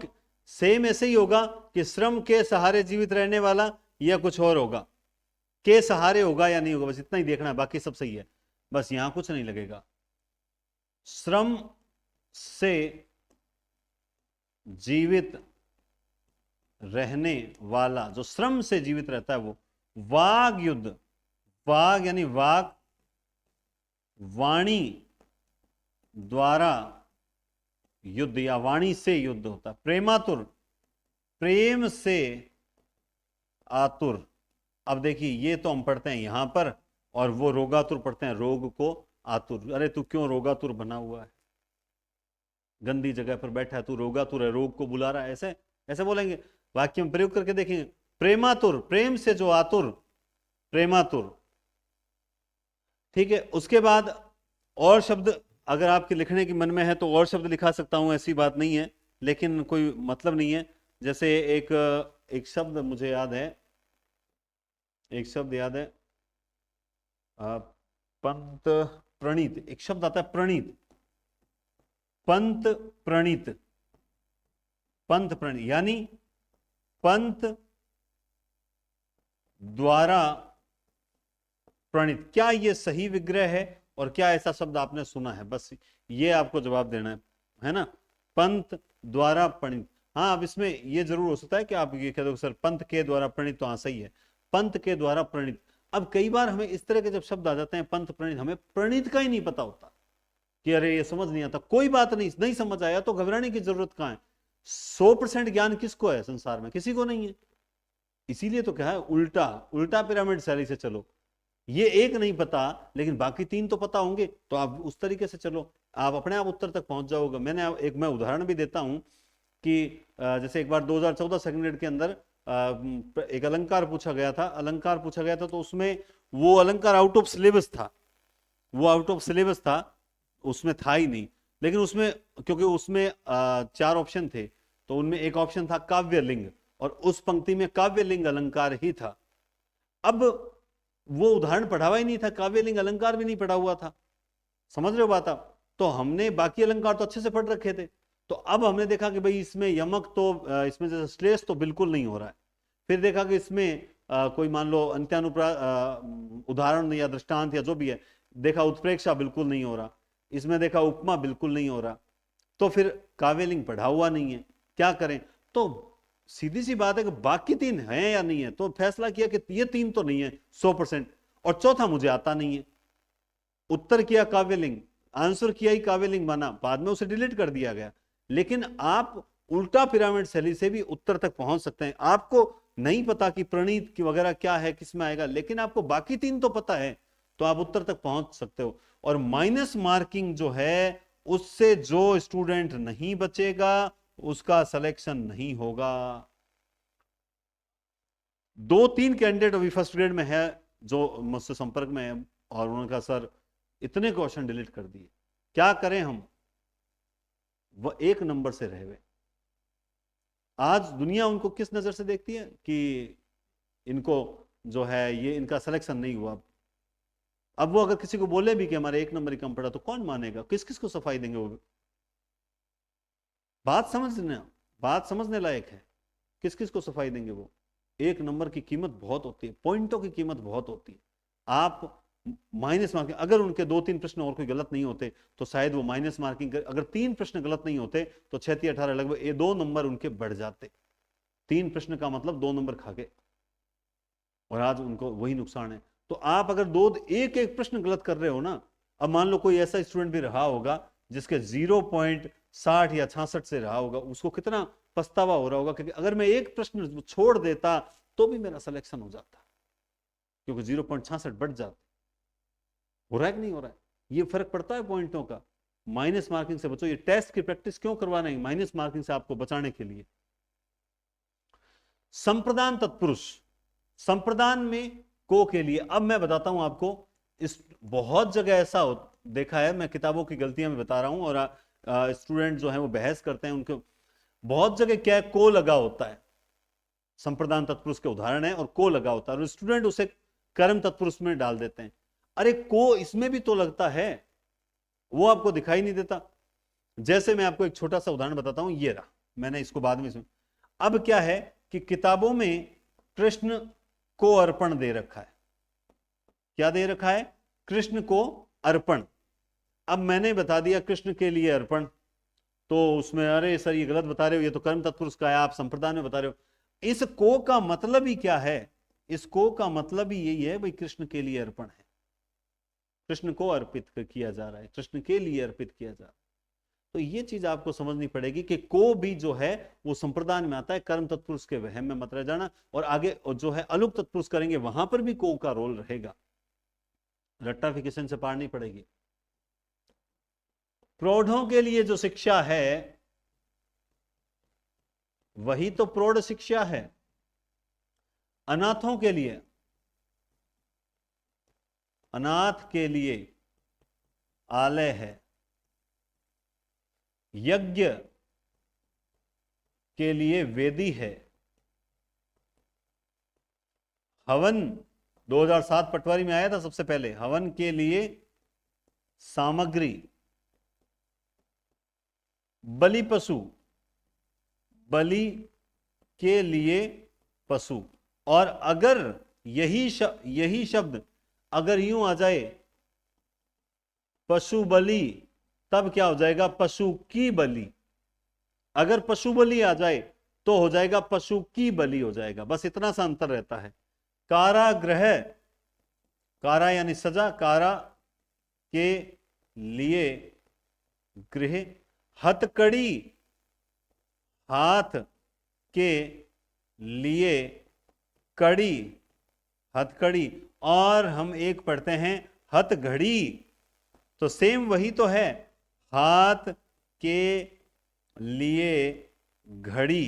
A: सेम ऐसे ही होगा कि श्रम के सहारे जीवित रहने वाला, या कुछ और होगा, के सहारे होगा या नहीं होगा, बस इतना ही देखना है, बाकी सब सही है, बस यहां कुछ नहीं लगेगा। श्रम से जीवित रहने वाला, जो श्रम से जीवित रहता है वो। वाग युद्ध, वाग यानी वाग, वाणी द्वारा युद्ध या वाणी से युद्ध होता है। प्रेमातुर, प्रेम से आतुर। अब देखिए ये तो हम पढ़ते हैं यहां पर, और वो रोगातुर पढ़ते हैं, रोग को आतुर। अरे तू क्यों रोगातुर बना हुआ है, गंदी जगह पर बैठा है, तू रोगातुर है, रोग को बुला रहा है, ऐसे ऐसे बोलेंगे। वाक्य में प्रयोग करके देखेंगे, प्रेमातुर, प्रेम से जो आतुर, प्रेमातुर, ठीक है। उसके बाद और शब्द अगर आपके लिखने की मन में है तो और शब्द लिखा सकता हूं, ऐसी बात नहीं है, लेकिन कोई मतलब नहीं है। जैसे एक एक शब्द मुझे याद है, एक शब्द याद है, पंत प्रणीत, एक शब्द आता है प्रणीत, पंत प्रणीत, पंत प्रणीत यानी पंत द्वारा प्रणीत। क्या ये सही विग्रह है और क्या ऐसा शब्द आपने सुना है? बस ये आपको जवाब देना है ना? पंत द्वारा प्रणीत। हाँ, अब इसमें ये जरूर हो सकता है कि आप ये कह दो सर पंत के द्वारा प्रणीत, तो हाँ सही है, पंत के द्वारा प्रणीत। अब कई बार हमें इस तरह के जब शब्द आ जाते हैं पंत प्रणीत, हमें प्रणीत का ही नहीं पता होता कि अरे ये समझ नहीं आता। कोई बात नहीं, नहीं समझ आया तो घबराने की जरूरत कहां है। 100% ज्ञान किसको है संसार में? किसी को नहीं है। इसीलिए तो क्या है, उल्टा उल्टा पिरामिड शैली से चलो। ये एक नहीं पता, लेकिन बाकी तीन तो पता होंगे, तो आप उस तरीके से चलो, आप अपने आप उत्तर तक पहुंच जाओगे। मैं उदाहरण भी देता हूं कि जैसे एक बार 2014 सेकंड ग्रेड के अंदर एक अलंकार पूछा गया था, तो उसमें वो अलंकार आउट ऑफ सिलेबस था, वो आउट ऑफ सिलेबस था, उसमें था ही नहीं। लेकिन उसमें, क्योंकि उसमें 4 ऑप्शन थे, तो उनमें एक ऑप्शन था काव्य लिंग, और उस पंक्ति में काव्य लिंग अलंकार ही था। अब वो उदाहरण पढ़ा हुआ ही नहीं था, काव्य लिंग अलंकार भी नहीं पढ़ा हुआ था। समझ रहे हो बात आप? तो हमने बाकी अलंकार तो अच्छे से पढ़ रखे थे, तो अब हमने देखा कि भाई इसमें यमक तो इसमें जैसे श्लेष तो बिल्कुल नहीं हो रहा है। फिर देखा कि इसमें कोई मान लो अंत्यानुप्रा उदाहरण या दृष्टांत या जो भी है, देखा उत्प्रेक्षा बिल्कुल नहीं हो रहा, इसमें देखा उपमा बिल्कुल नहीं हो रहा, तो फिर काव्यलिंग पढ़ा हुआ नहीं है, क्या करें? तो सीधी सी बात है कि बाकी तीन हैं या नहीं है, तो फैसला किया कि ये तीन तो नहीं है 100%, और चौथा मुझे आता नहीं है। उत्तर किया काव्यलिंग, आंसर किया ही काव्यलिंग बना, बाद में उसे डिलीट कर दिया गया। लेकिन आप उल्टा पिरामिड शैली से भी उत्तर तक पहुंच सकते हैं। आपको नहीं पता कि प्रणीत की वगैरह क्या है, किस में आएगा, लेकिन आपको बाकी तीन तो पता है, तो आप उत्तर तक पहुंच सकते हो। और माइनस मार्किंग जो है, उससे जो स्टूडेंट नहीं बचेगा उसका सिलेक्शन नहीं होगा। 2-3 कैंडिडेट अभी फर्स्ट ग्रेड में है जो मुझसे संपर्क में है, और उन्होंने कहा सर इतने क्वेश्चन डिलीट कर दिए, क्या करें हम? वह 1 नंबर से रह गए। आज दुनिया उनको किस नजर से देखती है कि इनको जो है ये इनका सिलेक्शन नहीं हुआ। अब वो अगर किसी को बोले भी कि हमारे 1 नंबर ही कम पड़ा, तो कौन मानेगा? किस किस को सफाई देंगे वो? बात समझने लायक है। किस किस को सफाई देंगे वो? 1 नंबर की कीमत बहुत होती है, पॉइंटों की कीमत बहुत होती है। आप माइनस मार्किंग, अगर उनके 2-3 प्रश्न और कोई गलत नहीं होते तो शायद वो माइनस मार्किंग कर, अगर 3 प्रश्न गलत नहीं होते तो 6-18 लगभग ये 2 नंबर उनके बढ़ जाते। 3 प्रश्न का मतलब 2 नंबर खा गए, और आज उनको वही नुकसान है। तो आप अगर एक एक प्रश्न गलत कर रहे हो ना, अब मान लो कोई ऐसा स्टूडेंट भी रहा होगा जिसके 0.60 या 66 से रहा होगा, उसको कितना पछतावा हो रहा होगा, क्योंकि अगर मैं एक प्रश्न छोड़ देता तो भी मेरा सिलेक्शन हो जाता, क्योंकि 0.66 बढ़ जाते। हो रहा है कि नहीं हो रहा है? ये फर्क पड़ता है पॉइंटों का। माइनस मार्किंग से बचो। ये टेस्ट की प्रैक्टिस क्यों करवाना है? माइनस मार्किंग से आपको बचाने के लिए। संप्रदान तत्पुरुष, संप्रदान में को के लिए अब मैं बताता हूं आपको, इस बहुत जगह ऐसा देखा है, मैं किताबों की गलतियां में बता रहा हूं, और स्टूडेंट जो है वो बहस करते हैं, उनको बहुत जगह क्या है, को लगा होता है, संप्रदान तत्पुरुष के उदाहरण है और को लगा होता है, और स्टूडेंट उसे कर्म तत्पुरुष में डाल देते हैं। अरे को इसमें भी तो लगता है, वो आपको दिखाई नहीं देता। जैसे मैं आपको एक छोटा सा उदाहरण बताता हूं, ये रहा, मैंने इसको बाद में सुन। अब क्या है कि किताबों में कृष्ण को अर्पण दे रखा है। क्या दे रखा है? कृष्ण को अर्पण। अब मैंने बता दिया कृष्ण के लिए अर्पण, तो उसमें अरे सर ये गलत बता रहे हो, ये तो कर्म तत्पुरुष का है, आप संप्रदान में बता रहे हो। इस को का मतलब ही क्या है? इस को का मतलब ही यही है भाई, कृष्ण के लिए अर्पण है, कृष्ण को अर्पित किया जा रहा है, कृष्ण के लिए अर्पित किया जा रहा है। तो ये चीज आपको समझनी पड़ेगी कि को भी जो है वो संप्रदान में आता है, कर्म तत्पुरुष के वहम में मत रह जाना। और आगे जो है अलुक तत्पुरुष करेंगे, वहां पर भी को का रोल रहेगा, रट्टाफिकेशन से पार नहीं पड़ेगी। प्रौढ़ों के लिए जो शिक्षा है वही तो प्रौढ़ शिक्षा है। अनाथों के लिए, अनाथ के लिए आलय है, यज्ञ के लिए वेदी है। हवन 2007 पटवारी में आया था सबसे पहले, हवन के लिए सामग्री। बलि पशु, बलि के लिए पशु। और अगर यही शब्द अगर यूं आ जाए पशु बलि, तब क्या हो जाएगा? पशु की बलि। अगर पशु बलि आ जाए तो हो जाएगा पशु की बलि हो जाएगा। बस इतना सा अंतर रहता है। कारागृह, कारा यानी सजा, कारा के लिए गृह। हथकड़ी, हाथ के लिए कड़ी, हथकड़ी। और हम एक पढ़ते हैं हथघड़ी, तो सेम वही तो है, हाथ के लिए घड़ी,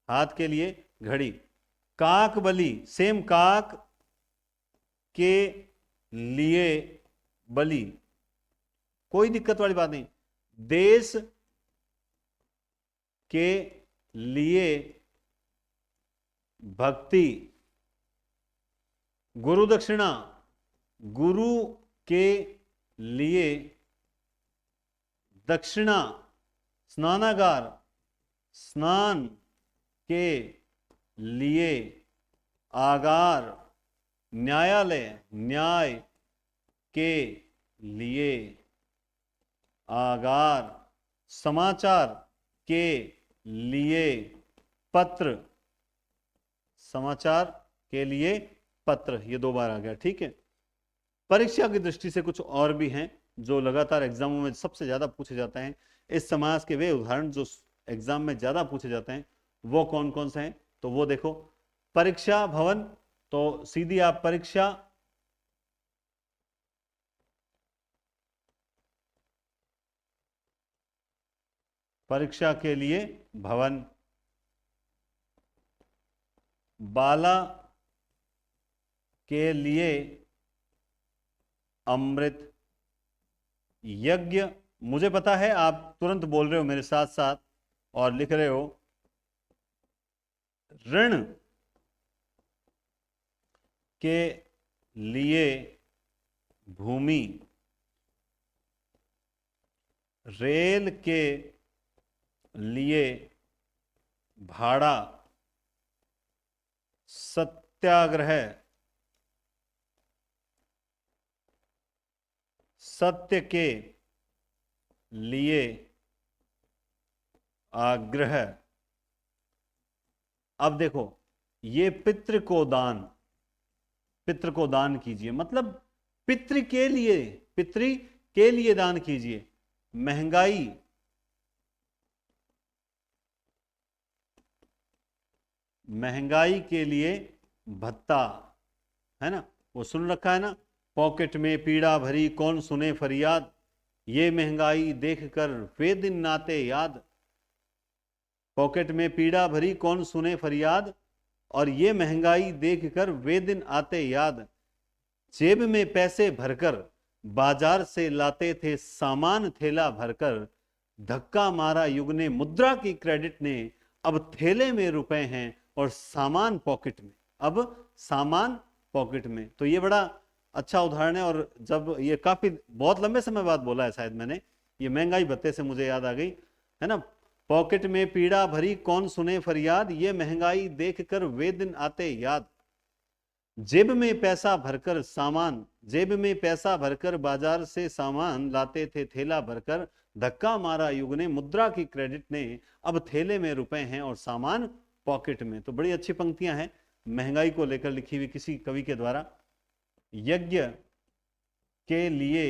A: हाथ के लिए घड़ी। काक बलि, सेम काक के लिए बलि, कोई दिक्कत वाली बात नहीं। देश के लिए भक्ति। गुरु दक्षिणा, गुरु के लिए दक्षिणा। स्नानागार, स्नान के लिए आगार। न्यायालय, न्याय के लिए आगार। समाचार के लिए पत्र, समाचार के लिए पत्र। ये 2 बार आ गया, ठीक है। परीक्षा की दृष्टि से कुछ और भी हैं जो लगातार एग्जामों में सबसे ज्यादा पूछे जाते हैं। इस समास के वे उदाहरण जो एग्जाम में ज्यादा पूछे जाते हैं वो कौन कौन से हैं, तो वो देखो। परीक्षा भवन, तो सीधी आप परीक्षा परीक्षा के लिए भवन। बाला के लिए अमृत। यज्ञ, मुझे पता है आप तुरंत बोल रहे हो मेरे साथ साथ और लिख रहे हो। ऋण के लिए भूमि। रेल के लिए भाड़ा। सत्याग्रह, सत्य के लिए आग्रह। अब देखो, ये पितृ को दान, पितृ को दान कीजिए, मतलब पितृ के लिए, पितृ के लिए दान कीजिए। महंगाई, महंगाई के लिए भत्ता, है ना, वो सुन रखा है ना। पॉकेट में पीड़ा भरी कौन सुने फरियाद, ये महंगाई देखकर वे दिन नाते याद। पॉकेट में पीड़ा भरी कौन सुने फरियाद, और ये महंगाई देखकर वे दिन आते याद। जेब में पैसे भरकर बाजार से लाते थे सामान थैला भरकर। धक्का मारा युग ने मुद्रा की क्रेडिट ने, अब थैले में रुपए हैं और सामान पॉकेट में। अब सामान पॉकेट में, तो ये बड़ा अच्छा उदाहरण है। और जब ये काफी बहुत लंबे समय बाद बोला है शायद मैंने, ये महंगाई भत्ते से मुझे याद आ गई, है ना। पॉकेट में पीड़ा भरी कौन सुने फरियाद, ये महंगाई देखकर वे दिन आते याद। जेब में पैसा भरकर सामान, जेब में पैसा भरकर बाजार से सामान लाते थे थैला भरकर। धक्का मारा युग ने मुद्रा की क्रेडिट ने, अब थैले में रुपए हैं और सामान पॉकेट में। तो बड़ी अच्छी पंक्तियां हैं महंगाई को लेकर लिखी हुई किसी कवि के द्वारा। यज्ञ के लिए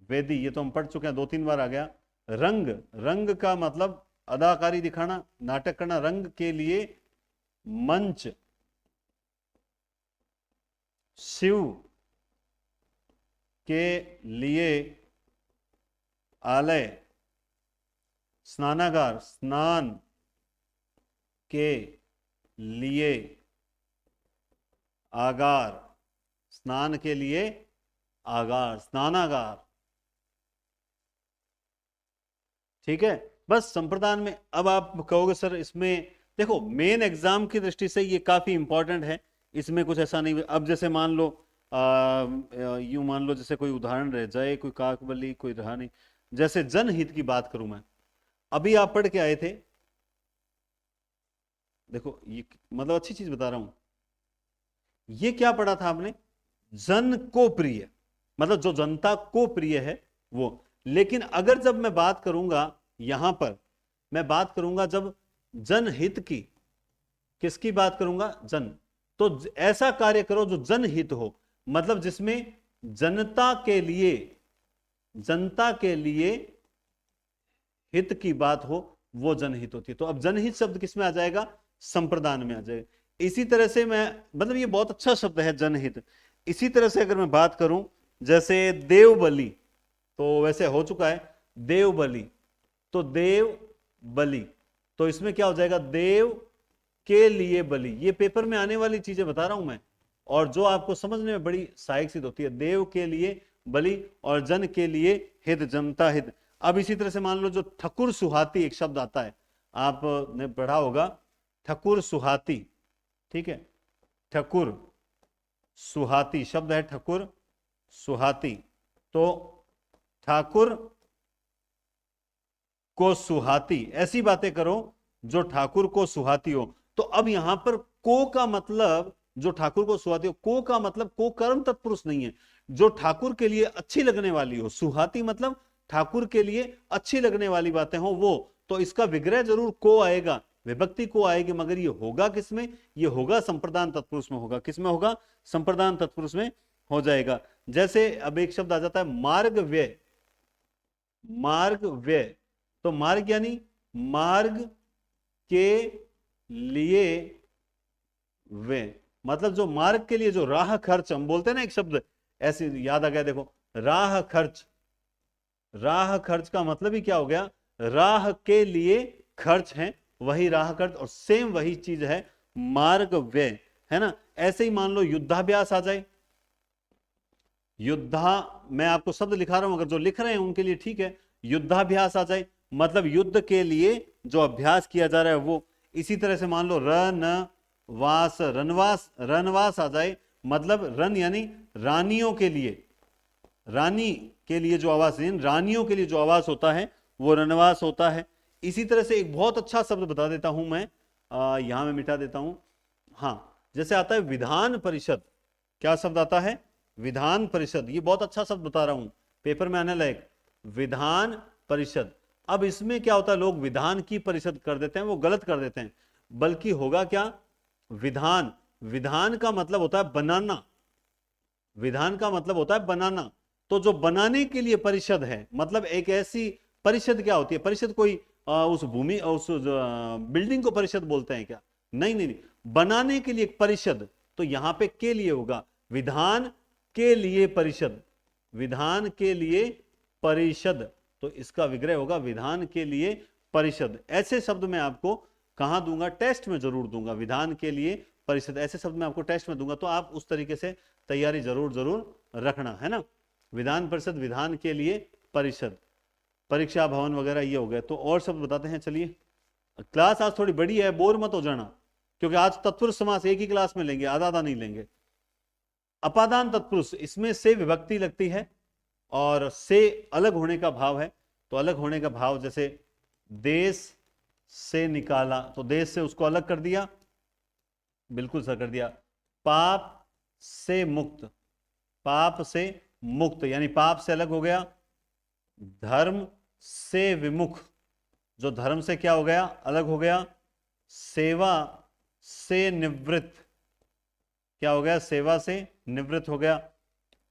A: वेदी, ये तो हम पढ़ चुके हैं, 2-3 बार आ गया। रंग, रंग का मतलब अदाकारी दिखाना, नाटक करना। रंग के लिए मंच। शिव के लिए आलय। स्नानागार, स्नान के लिए आगार, स्नान के लिए आगार, स्नानागार। ठीक है। बस संप्रदान में अब आप कहोगे सर इसमें देखो मेन एग्जाम की दृष्टि से ये काफी इंपॉर्टेंट है, इसमें कुछ ऐसा नहीं। अब जैसे मान लो यूं मान लो जैसे कोई उदाहरण रह जाए, कोई काकबली कोई रहा नहीं, जैसे जनहित की बात करूं मैं, अभी आप पढ़ के आए थे, देखो ये मतलब अच्छी चीज बता रहा हूं, ये क्या पढ़ा था आपने, जन को प्रिय, मतलब जो जनता को प्रिय है वो। लेकिन अगर जब मैं बात करूंगा यहां पर, मैं बात करूंगा जब जनहित की, किसकी बात करूंगा, जन, तो ऐसा कार्य करो जो जनहित हो, मतलब जिसमें जनता के लिए, जनता के लिए हित की बात हो, वो जनहित होती है। तो अब जनहित शब्द किस में आ जाएगा, संप्रदान में आ जाएगा। इसी तरह से मैं, मतलब ये बहुत अच्छा शब्द है जनहित। इसी तरह से अगर मैं बात करूं जैसे देव बलि, तो वैसे हो चुका है देव बलि, तो देव बलि, तो इसमें क्या हो जाएगा, देव के लिए बलि। ये पेपर में आने वाली चीजें बता रहा हूं मैं, और जो आपको समझने में बड़ी सहायक सिद्ध होती है। देव के लिए बलि और जन के लिए हित, जनता हित। अब इसी तरह से मान लो जो ठकुर सुहाती एक शब्द आता है, आपने पढ़ा होगा ठकुर सुहाती, ठीक है, ठकुर सुहाती शब्द है, ठकुर सुहाती, तो ठाकुर को सुहाती, ऐसी बातें करो जो ठाकुर को सुहाती हो। तो अब यहां पर को का मतलब, जो ठाकुर को सुहाती हो, को का मतलब को कर्म तत्पुरुष नहीं है, जो ठाकुर के लिए अच्छी लगने वाली हो। सुहाती मतलब ठाकुर के लिए अच्छी लगने वाली बातें हो वो, तो इसका विग्रह जरूर को आएगा, विभक्ति को आएगी, मगर ये होगा किसमें, ये होगा संप्रदान तत्पुरुष में होगा। किसमें होगा, संप्रदान तत्पुरुष में हो जाएगा। जैसे अब एक शब्द आ जाता है मार्ग व्यय, मार्ग व्यय, तो मार्ग यानी मार्ग के लिए व्यय, मतलब जो मार्ग के लिए, जो राह खर्च हम बोलते हैं ना, एक शब्द ऐसे याद आ गया, देखो राह खर्च, राह खर्च का मतलब ही क्या हो गया, राह के लिए खर्च है, वही राह खर्च, और सेम वही चीज है मार्ग व्यय, है ना। ऐसे ही मान लो युद्धाभ्यास आ जाए, युद्धा, मैं आपको शब्द लिखा रहा हूं, अगर जो लिख रहे हैं उनके लिए ठीक है, युद्धाभ्यास आ जाए, मतलब युद्ध के लिए जो अभ्यास किया जा रहा है वो। इसी तरह से मान लो रनवास, रनवास, रनवास आ जाए, मतलब रन यानी रानियों के लिए, रानी के लिए जो आवास, रानियों के लिए जो आवास होता है वो रनवास होता है। इसी तरह से एक बहुत अच्छा शब्द बता देता हूं मैं, यहां मैं मिटा देता हूं, हाँ, जैसे आता है विधान परिषद, क्या शब्द आता है, विधान परिषद, ये बहुत अच्छा शब्द बता रहा हूं, पेपर में आने लायक, विधान परिषद। अब इसमें क्या होता है, लोग विधान की परिषद कर देते हैं, वो गलत कर देते हैं, बल्कि होगा क्या, विधान, विधान का मतलब होता है बनाना, विधान का मतलब होता है बनाना, तो जो बनाने के लिए परिषद है, मतलब एक ऐसी परिषद, क्या होती है परिषद, कोई उस भूमि, उस बिल्डिंग को परिषद बोलते हैं क्या, नहीं नहीं नहीं, बनाने के लिए एक परिषद, तो यहां पे के लिए होगा, विधान के लिए परिषद, विधान के लिए परिषद, तो इसका विग्रह होगा विधान के लिए परिषद। ऐसे शब्द मैं आपको कहां दूंगा, टेस्ट में जरूर दूंगा, विधान के लिए परिषद, ऐसे शब्द मैं आपको टेस्ट में दूंगा, तो आप उस तरीके से तैयारी जरूर जरूर रखना, है ना। विधान परिषद, विधान के लिए परिषद, परीक्षा भवन वगैरह ये हो गए। तो और शब्द बताते हैं, चलिए। क्लास आज थोड़ी बड़ी है, बोर मत हो जाना, क्योंकि आज तत्पुरुष समास एक ही क्लास में लेंगे, आधा आधा नहीं लेंगे। अपादान तत्पुरुष, इसमें से विभक्ति लगती है और से अलग होने का भाव है, तो अलग होने का भाव, जैसे देश से निकाला, तो देश से उसको अलग कर दिया, बिल्कुल सर कर दिया। पाप से मुक्त, पाप से मुक्त यानी पाप से अलग हो गया। धर्म से विमुख, जो धर्म से क्या हो गया, अलग हो गया। सेवा से निवृत्त, क्या हो गया, सेवा से निवृत्त हो गया।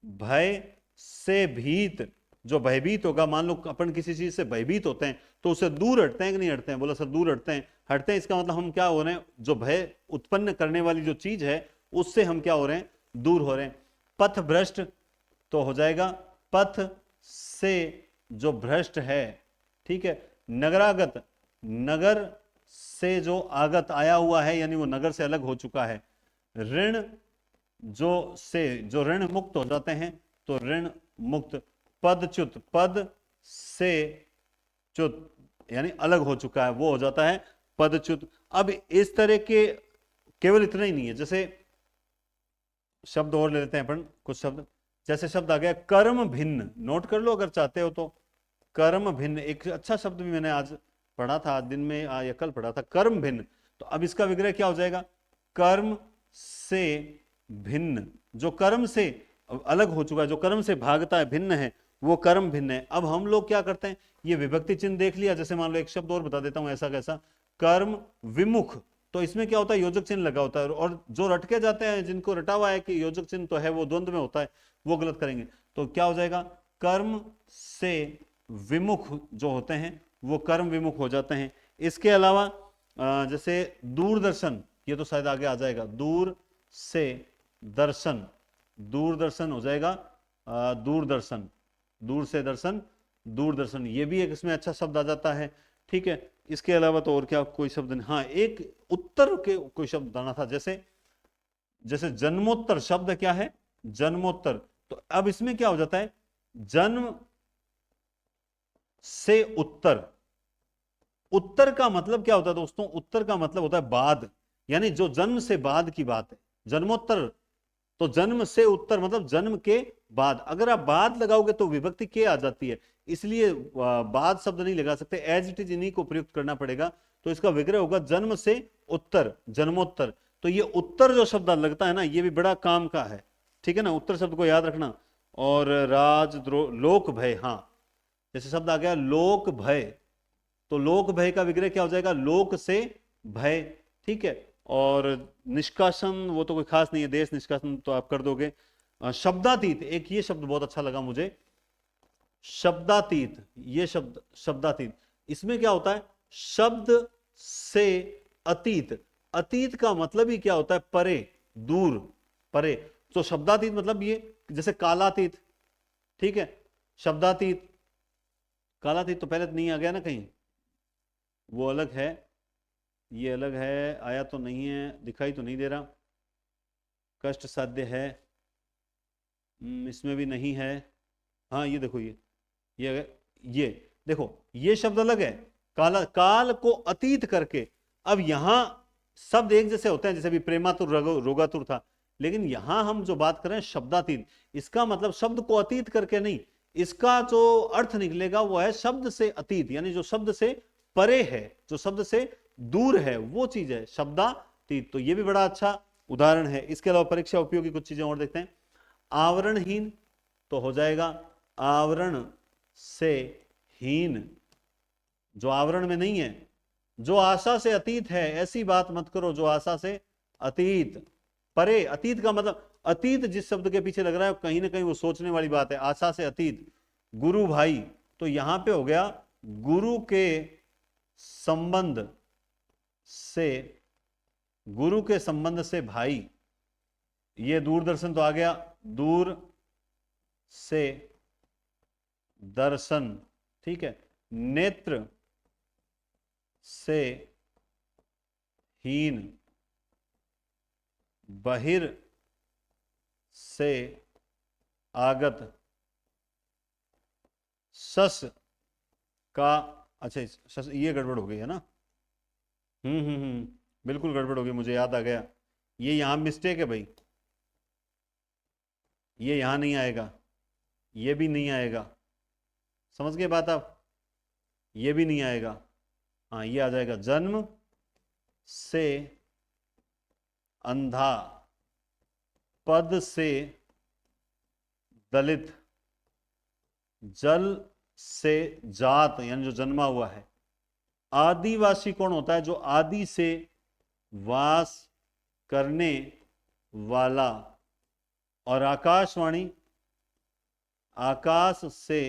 A: भय से भीत, जो भयभीत होगा, मान लो अपन किसी चीज से भयभीत होते हैं तो उससे दूर हटते हैं कि नहीं हटते हैं, बोला सर दूर हटते हैं, हटते हैं, इसका मतलब हम क्या हो रहे हैं, जो भय उत्पन्न करने वाली जो चीज है उससे हम क्या हो रहे हैं, दूर हो रहे हैं। पथ भ्रष्ट, तो हो जाएगा पथ से जो भ्रष्ट है, ठीक है। नगरागत, नगर से जो आगत आया हुआ है, यानी वो नगर से अलग हो चुका है। ऋण जो से, जो ऋण मुक्त हो जाते हैं, तो ऋण मुक्त। पदच्युत, पद से च्युत, यानी अलग हो चुका है, वो हो जाता है पदच्युत। अब इस तरह के केवल इतना ही नहीं है, जैसे शब्द और ले लेते हैं अपन कुछ शब्द। जैसे शब्द आ गया कर्म भिन्न, नोट कर लो अगर चाहते हो तो। कर्म भिन्न एक अच्छा शब्द भी मैंने आज पढ़ा था, आज दिन में या कल पढ़ा था, कर्म भिन्न। तो अब इसका विग्रह क्या हो जाएगा? कर्म से भिन्न, जो कर्म से अलग हो चुका है, जो कर्म से भागता है, भिन्न है, वो कर्म भिन्न है। अब हम लोग क्या करते हैं, ये विभक्ति चिन्ह देख लिया, जैसे मान लो एक शब्द और बता देता हूं ऐसा कैसा, कर्म विमुख। तो इसमें क्या होता है, योजक चिन्ह लगा होता है, और जो रटके जाते हैं, जिनको रटा हुआ है कि योजक चिन्ह तो है, वो द्वंद्व में होता है, वो गलत करेंगे। तो क्या हो जाएगा, कर्म से विमुख जो होते हैं वो कर्म विमुख हो जाते हैं। इसके अलावा जैसे दूरदर्शन, ये तो शायद आगे आ जाएगा, दूर से दर्शन, दूरदर्शन हो जाएगा दूरदर्शन, दूर से दर्शन, दूरदर्शन, ये भी एक इसमें अच्छा शब्द आ जाता है। ठीक है, इसके अलावा तो और क्या कोई शब्द नहीं। हाँ, एक उत्तर के कोई शब्द आना था, जैसे जैसे जन्मोत्तर शब्द क्या है, जन्मोत्तर। तो अब इसमें क्या हो जाता है, जन्म से उत्तर। उत्तर का मतलब क्या होता है दोस्तों, उत्तर का मतलब होता है बाद, यानी जो जन्म से बाद की बात है, जन्मोत्तर। तो जन्म से उत्तर मतलब जन्म के बाद। अगर आप बाद लगाओगे तो विभक्ति के आ जाती है, इसलिए बाद शब्द नहीं लगा सकते, एज इट इज इन्हीं को प्रयुक्त करना पड़ेगा। तो इसका विग्रह होगा जन्म से उत्तर, जन्मोत्तर। तो ये उत्तर जो शब्द लगता है ना, ये भी बड़ा काम का है, ठीक है ना, उत्तर शब्द को याद रखना। और राजद्रोह, लोक भय, हाँ, जैसे शब्द आ गया लोक भय, तो लोक भय का विग्रह क्या हो जाएगा, लोक से भय। ठीक है, और निष्कासन वो तो कोई खास नहीं है, देश निष्कासन तो आप कर दोगे। शब्दातीत, एक ये शब्द बहुत अच्छा लगा मुझे, शब्दातीत, ये शब्द शब्दातीत, इसमें क्या होता है, शब्द से अतीत। अतीत का मतलब ही क्या होता है, परे, दूर, परे। तो शब्दातीत मतलब ये, जैसे कालातीत, ठीक है, शब्दातीत, कालातीत तो पहले तो नहीं आ गया ना कहीं, वो अलग है, ये अलग है, आया तो नहीं है, दिखाई तो नहीं दे रहा, कष्ट साध्य है, इसमें भी नहीं है। हाँ ये देखो, ये देखो, ये शब्द अलग है, काला, काल को अतीत करके। अब यहां शब्द एक जैसे होते हैं, जैसे भी प्रेमातुर रोगातुर था, लेकिन यहां हम जो बात कर रहे हैं शब्दातीत, इसका मतलब शब्द को अतीत करके नहीं, इसका जो अर्थ निकलेगा वो है शब्द से अतीत, यानी जो शब्द से परे है, जो शब्द से दूर है, वो चीज है शब्दातीत। तो ये भी बड़ा अच्छा उदाहरण है। इसके अलावा परीक्षा उपयोगी कुछ चीजें और देखते हैं। आवरणहीन तो हो जाएगा आवरण से हीन, जो आवरण में नहीं है, जो आशा से अतीत है, ऐसी बात मत करो जो आशा से अतीत, परे। अतीत का मतलब, अतीत जिस शब्द के पीछे लग रहा है कहीं ना कहीं वो सोचने वाली बात है, आशा से अतीत। गुरु भाई, तो यहां पे हो गया गुरु के संबंध से, गुरु के संबंध से भाई। ये दूरदर्शन तो आ गया, दूर से दर्शन, ठीक है, नेत्र से हीन, बहिर से आगत, सस का, अच्छा सस, ये गड़बड़ हो गई है ना, बिल्कुल गड़बड़ हो गई, मुझे याद आ गया, ये यहां मिस्टेक है भाई, ये यहां नहीं आएगा, ये भी नहीं आएगा, समझ गए बात आप, ये भी नहीं आएगा। हाँ, ये आ जाएगा, जन्म से अंधा, पद से दलित, जल से जात, यानी जो जन्मा हुआ है। आदिवासी कौन होता है, जो आदि से वास करने वाला। और आकाशवाणी, आकाश से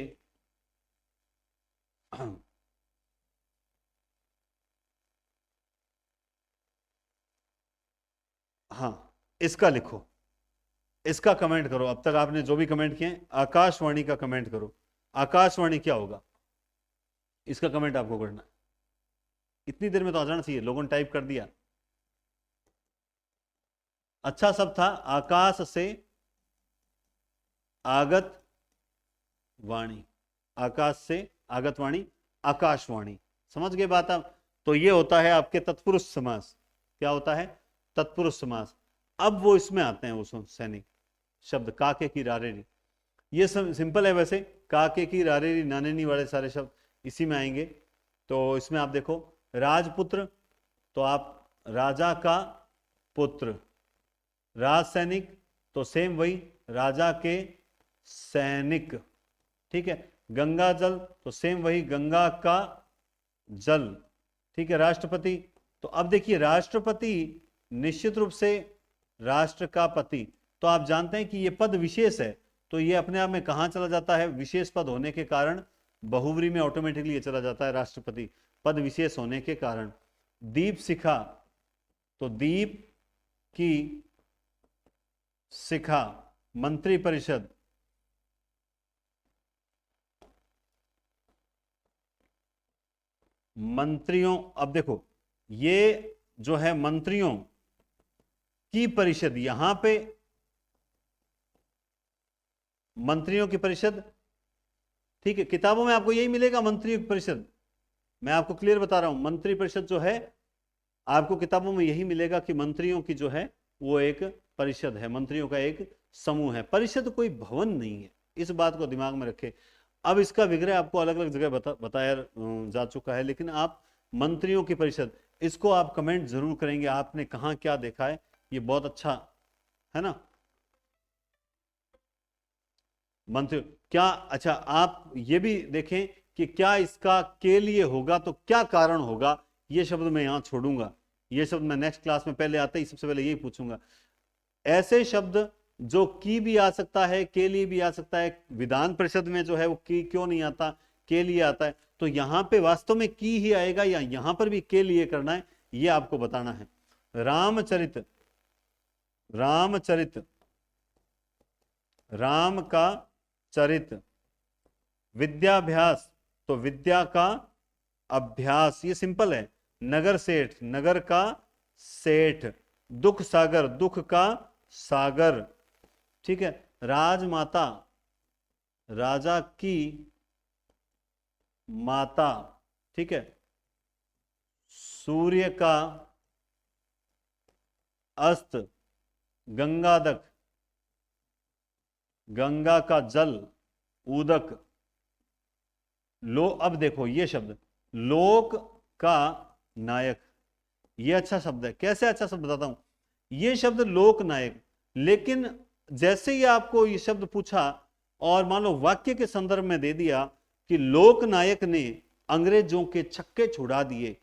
A: हाँ, इसका लिखो, इसका कमेंट करो, अब तक आपने जो भी कमेंट किए आकाशवाणी का कमेंट करो। आकाशवाणी क्या होगा, इसका कमेंट आपको करना है। इतनी देर में तो आ जाना चाहिए, लोगों ने टाइप कर दिया। अच्छा सब था, आकाश से आगत वाणी, आकाश से आगत वाणी, आकाशवाणी, समझ गए बात आप? तो ये होता है आपके तत्पुरुष समास। क्या होता है? तत्पुरुष समास। अब वो इसमें आते हैं, वो सैनिक शब्द काके की रारेरी, ये सब सिंपल है वैसे, काके की रारेरी नानेनी वाले सारे शब्द इसी में आएंगे। तो इसमें आप देखो राजपुत्र, तो आप राजा का पुत्र, राज सैनिक तो सेम वही राजा के सैनिक, ठीक है। गंगा जल तो सेम वही गंगा का जल, ठीक है। राष्ट्रपति, तो अब देखिए राष्ट्रपति निश्चित रूप से राष्ट्र का पति, तो आप जानते हैं कि ये पद विशेष है, तो ये अपने आप में कहां चला जाता है? विशेष पद होने के कारण बहुव्रीहि में ऑटोमेटिकली ये चला जाता है राष्ट्रपति, पद विशेष होने के कारण। दीप शिखा, तो दीप की शिखा मंत्री परिषद, मंत्रियों, अब देखो ये जो है मंत्रियों की परिषद, यहां पे मंत्रियों की परिषद, ठीक है। किताबों में आपको यही मिलेगा मंत्रियों की परिषद, मैं आपको क्लियर बता रहा हूं, मंत्री परिषद जो है आपको किताबों में यही मिलेगा कि मंत्रियों की जो है वो एक परिषद है, मंत्रियों का एक समूह है। परिषद कोई भवन नहीं है, इस बात को दिमाग में रखें। अब इसका विग्रह आपको अलग अलग जगह बताया जा चुका है, लेकिन आप मंत्रियों की परिषद, इसको आप कमेंट जरूर करेंगे आपने कहां क्या देखा है, ये बहुत अच्छा है ना। मंत्री क्या, अच्छा आप ये भी देखें कि क्या इसका के लिए होगा तो क्या कारण होगा, ये शब्द मैं यहां छोड़ूंगा, ये शब्द मैं नेक्स्ट क्लास में पहले आता ही सबसे पहले यही पूछूंगा। ऐसे शब्द जो की भी आ सकता है, के लिए भी आ सकता है, विधान परिषद में जो है वो की क्यों नहीं आता, के लिए आता है, तो यहां पे वास्तव में की ही आएगा या यहां पर भी के लिए करना है, ये आपको बताना है। रामचरित, रामचरित, राम का चरित। विद्याभ्यास, तो विद्या का अभ्यास, ये सिंपल है। नगर सेठ, नगर का सेठ। दुख सागर, दुख का सागर, ठीक है। राजमाता, राजा की माता, ठीक है। सूर्य का अस्त, गंगादक, गंगा का जल, उदक। लो, अब देखो ये शब्द लोक का नायक, ये अच्छा शब्द है। कैसे अच्छा शब्द बताता हूं, ये शब्द लोक नायक, लेकिन जैसे ही आपको ये शब्द पूछा और मान लो वाक्य के संदर्भ में दे दिया कि लोक नायक ने अंग्रेजों के छक्के छुड़ा दिए,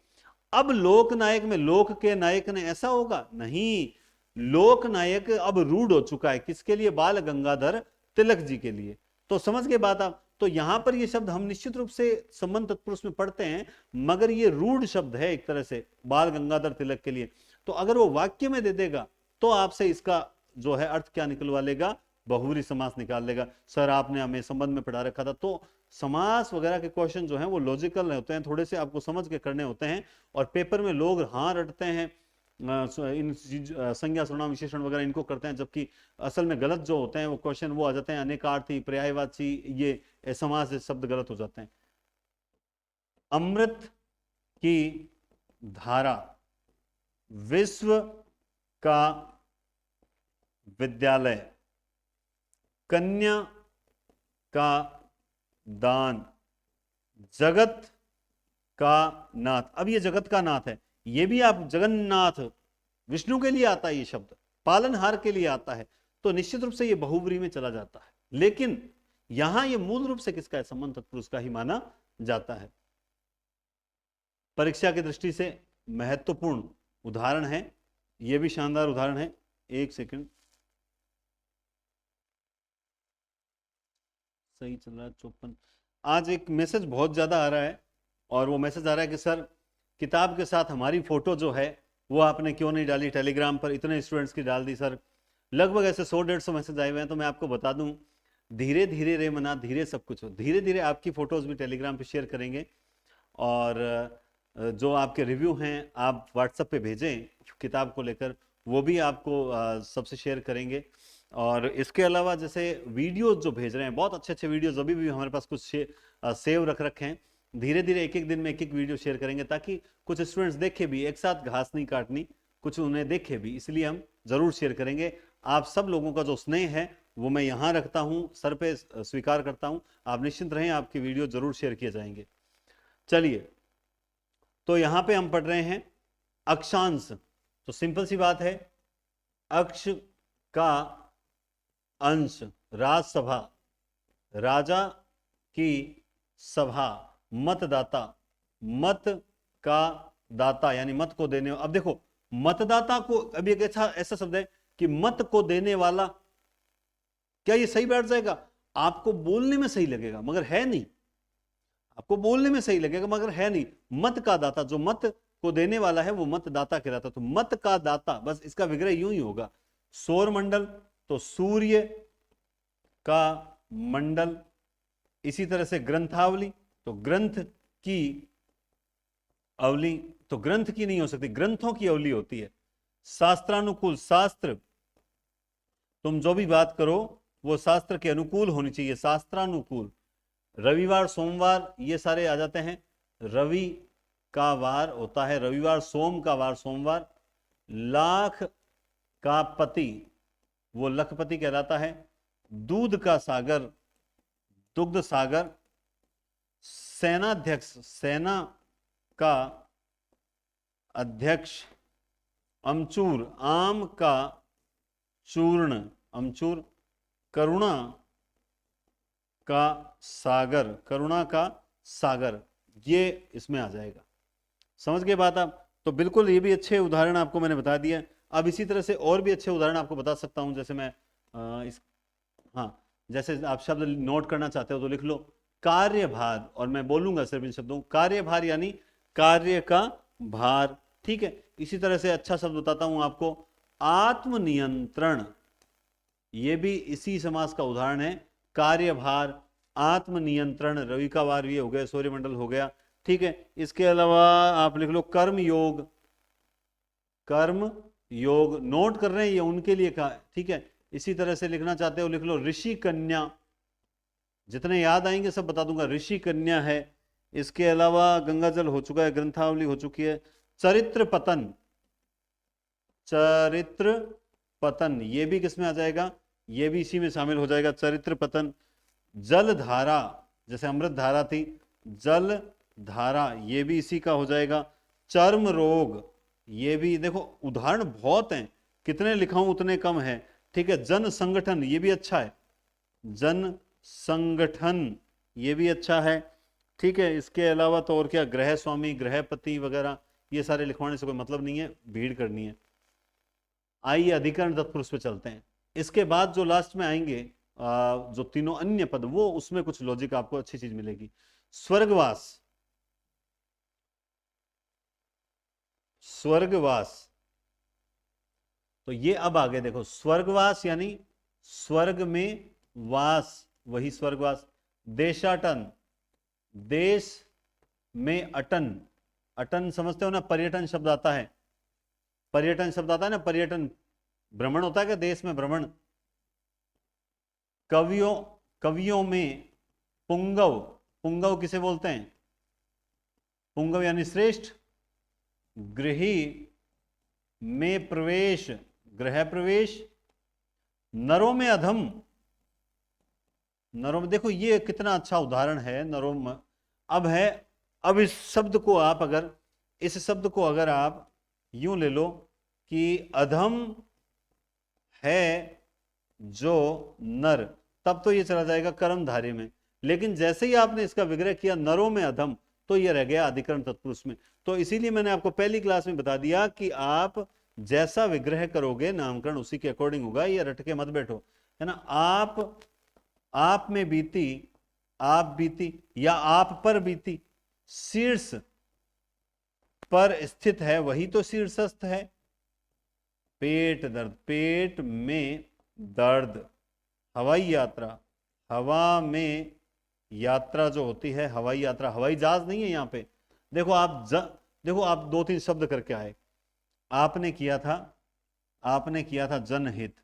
A: अब लोक नायक में लोक के नायक ने, ऐसा होगा नहीं। लोक नायक अब रूढ़ हो चुका है किसके लिए? बाल गंगाधर तिलक जी के लिए। तो समझ गए बात आप? तो यहां पर ये शब्द हम निश्चित रूप से संबंध तत्पुरुष में पढ़ते हैं, मगर ये रूढ़ शब्द है एक तरह से बाल गंगाधर तिलक के लिए। तो अगर वो वाक्य में दे देगा तो आपसे इसका जो है अर्थ क्या निकलवा लेगा? बहुव्रीहि समास निकाल लेगा। सर आपने हमें संबंध में पढ़ा रखा था, तो समास वगैरह के क्वेश्चन जो हैं वो लॉजिकल होते हैं, थोड़े से आपको समझ के करने होते हैं, और पेपर में लोग हाँ रटते हैं, इन संज्ञा सर्वनाम विशेषण वगैरह इनको करते हैं, जबकि असल में गलत जो होते हैं वो क्वेश्चन वो आ जाते हैं अनेकार्थी, पर्यायवाची, ये समास शब्द गलत हो जाते हैं। अमृत की धारा, विश्व का विद्यालय, कन्या का दान, जगत का नाथ। अब ये जगत का नाथ है, ये भी आप जगन्नाथ, विष्णु के लिए आता है ये शब्द, पालनहार के लिए आता है, तो निश्चित रूप से ये बहुव्रीहि में चला जाता है। लेकिन यहां ये मूल रूप से किसका है? संबंध तत्पुरुष का ही माना जाता है। परीक्षा की दृष्टि से महत्वपूर्ण उदाहरण है, ये भी शानदार उदाहरण है। एक सेकंड, सही चल रहा है 54। आज एक मैसेज बहुत ज्यादा आ रहा है, और वो मैसेज आ रहा है कि सर किताब के साथ हमारी फोटो जो है वो आपने क्यों नहीं डाली टेलीग्राम पर? इतने स्टूडेंट्स की डाल दी सर। लगभग ऐसे 100-150 मैसेज आए हुए हैं। तो मैं आपको बता दूं, धीरे धीरे रे मना, धीरे सब कुछ हो, धीरे धीरे आपकी फोटोज भी टेलीग्राम पे शेयर करेंगे, और जो आपके रिव्यू हैं आप व्हाट्सएप पे भेजें किताब को लेकर, वो भी आपको सबसे शेयर करेंगे। और इसके अलावा जैसे वीडियोस जो भेज रहे हैं, बहुत अच्छे अच्छे वीडियोस अभी भी हमारे पास कुछ सेव रख रखे हैं, धीरे धीरे एक एक दिन में एक एक वीडियो शेयर करेंगे, ताकि कुछ स्टूडेंट्स देखे भी, एक साथ घास नहीं काटनी, कुछ उन्हें देखे भी, इसलिए हम जरूर शेयर करेंगे। आप सब लोगों का जो स्नेह है वो मैं यहां रखता हूं, सर पे स्वीकार करता हूं। आप निश्चिंत रहें, आपकी वीडियो जरूर शेयर किए जाएंगे। चलिए, तो यहां पे हम पढ़ रहे हैं अक्षांश। तो सिंपल सी बात है, अक्ष का अंश, राजसभा, राजा की सभा, मतदाता, मत का दाता यानी मत को देने। अब देखो, मतदाता को, अब एक ऐसा ऐसा शब्द है कि मत को देने वाला, क्या ये सही बैठ जाएगा? आपको बोलने में सही लगेगा मगर है नहीं, आपको बोलने में सही लगेगा मगर है नहीं। मत का दाता, जो मत को देने वाला है वो मतदाता कहलाता। तो मत का दाता, बस इसका विग्रह यूं ही होगा। सौर मंडल, तो सूर्य का मंडल। इसी तरह से ग्रंथावली, तो ग्रंथ की अवली, तो ग्रंथ की नहीं हो सकती, ग्रंथों की अवली होती है। शास्त्रानुकूल, शास्त्र, तुम जो भी बात करो वो शास्त्र के अनुकूल होनी चाहिए, शास्त्रानुकूल। रविवार, सोमवार, ये सारे आ जाते हैं। रवि का वार होता है रविवार, सोम का वार सोमवार। लाख का पति, वो लखपति कहलाता है। दूध का सागर, दुग्ध सागर। सेनाध्यक्ष, सेना का अध्यक्ष। अमचूर, आम का चूर्ण, अमचूर। करुणा का सागर, करुणा का सागर, ये इसमें आ जाएगा। समझ गए बात आप? तो बिल्कुल ये भी अच्छे उदाहरण आपको मैंने बता दिया। अब इसी तरह से और भी अच्छे उदाहरण आपको बता सकता हूं। जैसे मैं हाँ, जैसे आप शब्द नोट करना चाहते हो तो लिख लो कार्यभार, और मैं बोलूंगा सिर्फ इन शब्दों, कार्यभार यानी कार्य का भार। ठीक है, इसी तरह से अच्छा शब्द बताता हूं आपको, आत्मनियंत्रण। ये भी इसी समास का उदाहरण है, कार्यभार, आत्मनियंत्रण। रवि का वार ये हो गया, सूर्यमंडल हो गया। ठीक है, इसके अलावा आप लिख लो कर्म योग, कर्म योग। नोट कर रहे हैं, ये उनके लिए कहा। ठीक है, इसी तरह से लिखना चाहते हो लिख लो ऋषि कन्या, जितने याद आएंगे सब बता दूंगा, ऋषि कन्या है। इसके अलावा गंगाजल हो चुका है, ग्रंथावली हो चुकी है। चरित्र पतन, चरित्र पतन, ये भी किसमें आ जाएगा? ये भी इसी में शामिल हो जाएगा, चरित्र पतन। जल धारा, जैसे अमृत धारा थी, जल धारा, ये भी इसी का हो जाएगा। चर्म रोग, ये भी देखो उदाहरण बहुत हैं, कितने लिखाऊं उतने कम है। ठीक है, जन संगठन, ये भी अच्छा है, जन संगठन, ये भी अच्छा है। ठीक है, इसके अलावा तो और क्या, गृह स्वामी, गृहपति वगैरह, ये सारे लिखवाने से कोई मतलब नहीं है, भीड़ करनी है। आइए अधिकरण तत्पुरुष पे चलते हैं। इसके बाद जो लास्ट में आएंगे जो तीनों अन्य पद, वो उसमें कुछ लॉजिक आपको अच्छी चीज मिलेगी। स्वर्गवास, स्वर्गवास, तो ये अब आगे देखो, स्वर्गवास यानी स्वर्ग में वास, वही स्वर्गवास। देशाटन, देश में अटन, अटन समझते हो ना, पर्यटन शब्द आता है, पर्यटन शब्द आता है ना, पर्यटन, भ्रमण होता है क्या देश में, भ्रमण। कवियों, कवियों में पुंगव, पुंगव किसे बोलते हैं? पुंगव यानी श्रेष्ठ। गृही में प्रवेश, गृह प्रवेश। नरों में अधम, नरों में, देखो ये कितना अच्छा उदाहरण है, नरों में। अब है, अब इस शब्द को आप अगर, इस शब्द को अगर आप यूं ले लो कि अधम है जो नर, तब तो ये चला जाएगा कर्मधारय में। लेकिन जैसे ही आपने इसका विग्रह किया नरों में अधम, तो ये रह गया अधिकरण तत्पुरुष में। तो इसीलिए मैंने आपको पहली क्लास में बता दिया कि आप जैसा विग्रह करोगे नामकरण उसी के अकॉर्डिंग होगा, ये रट के मत बैठो, है ना। आप में बीती, आप बीती, या आप पर बीती, शीर्ष पर स्थित है वही तो शीर्षस्थ है। पेट दर्द, पेट में दर्द। हवाई यात्रा, हवा में यात्रा जो होती है, हवाई यात्रा, हवाई जहाज नहीं है यहाँ पे। देखो आप देखो आप दो तीन शब्द करके आए। आपने किया था, आपने किया था जनहित,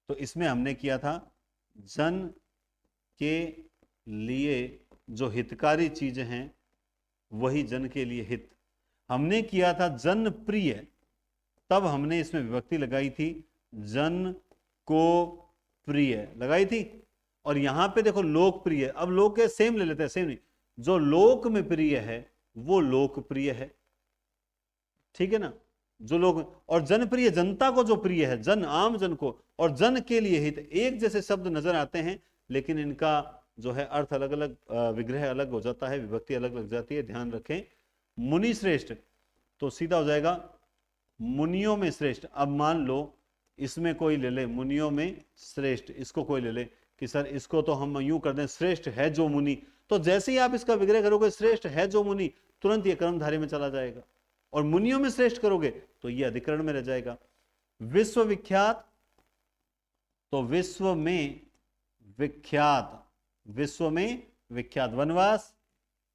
A: तो इसमें हमने किया था जन के लिए जो हितकारी चीजें हैं वही जन के लिए हित। हमने किया था जन प्रिय, तब हमने इसमें विभक्ति लगाई थी जन को प्रिय लगाई थी। और यहां पे देखो लोकप्रिय, अब लोक के सेम ले लेते हैं, सेम नहीं, जो लोक में प्रिय है वो लोकप्रिय है, ठीक है ना, जो लोग। और जनप्रिय जनता को जो प्रिय है, जन आम जन को, और जन के लिए हित, एक जैसे शब्द नजर आते हैं लेकिन इनका जो है अर्थ अलग अलग, विग्रह अलग हो जाता है, विभक्ति अलग लग जाती है, ध्यान रखें। मुनि श्रेष्ठ तो सीधा हो जाएगा मुनियों में श्रेष्ठ। अब मान लो इसमें कोई ले ले, मुनियों में श्रेष्ठ, इसको कोई ले ले कि सर इसको तो हम यूं कर दें श्रेष्ठ है जो मुनि, तो जैसे ही आप इसका विग्रह करोगे श्रेष्ठ है जो मुनि, तुरंत ये कर्मधारय में चला जाएगा। और मुनियों में श्रेष्ठ करोगे तो ये अधिकरण में रह जाएगा। विश्वविख्यात तो विश्व में विख्यात, विश्व में विख्यात। वनवास,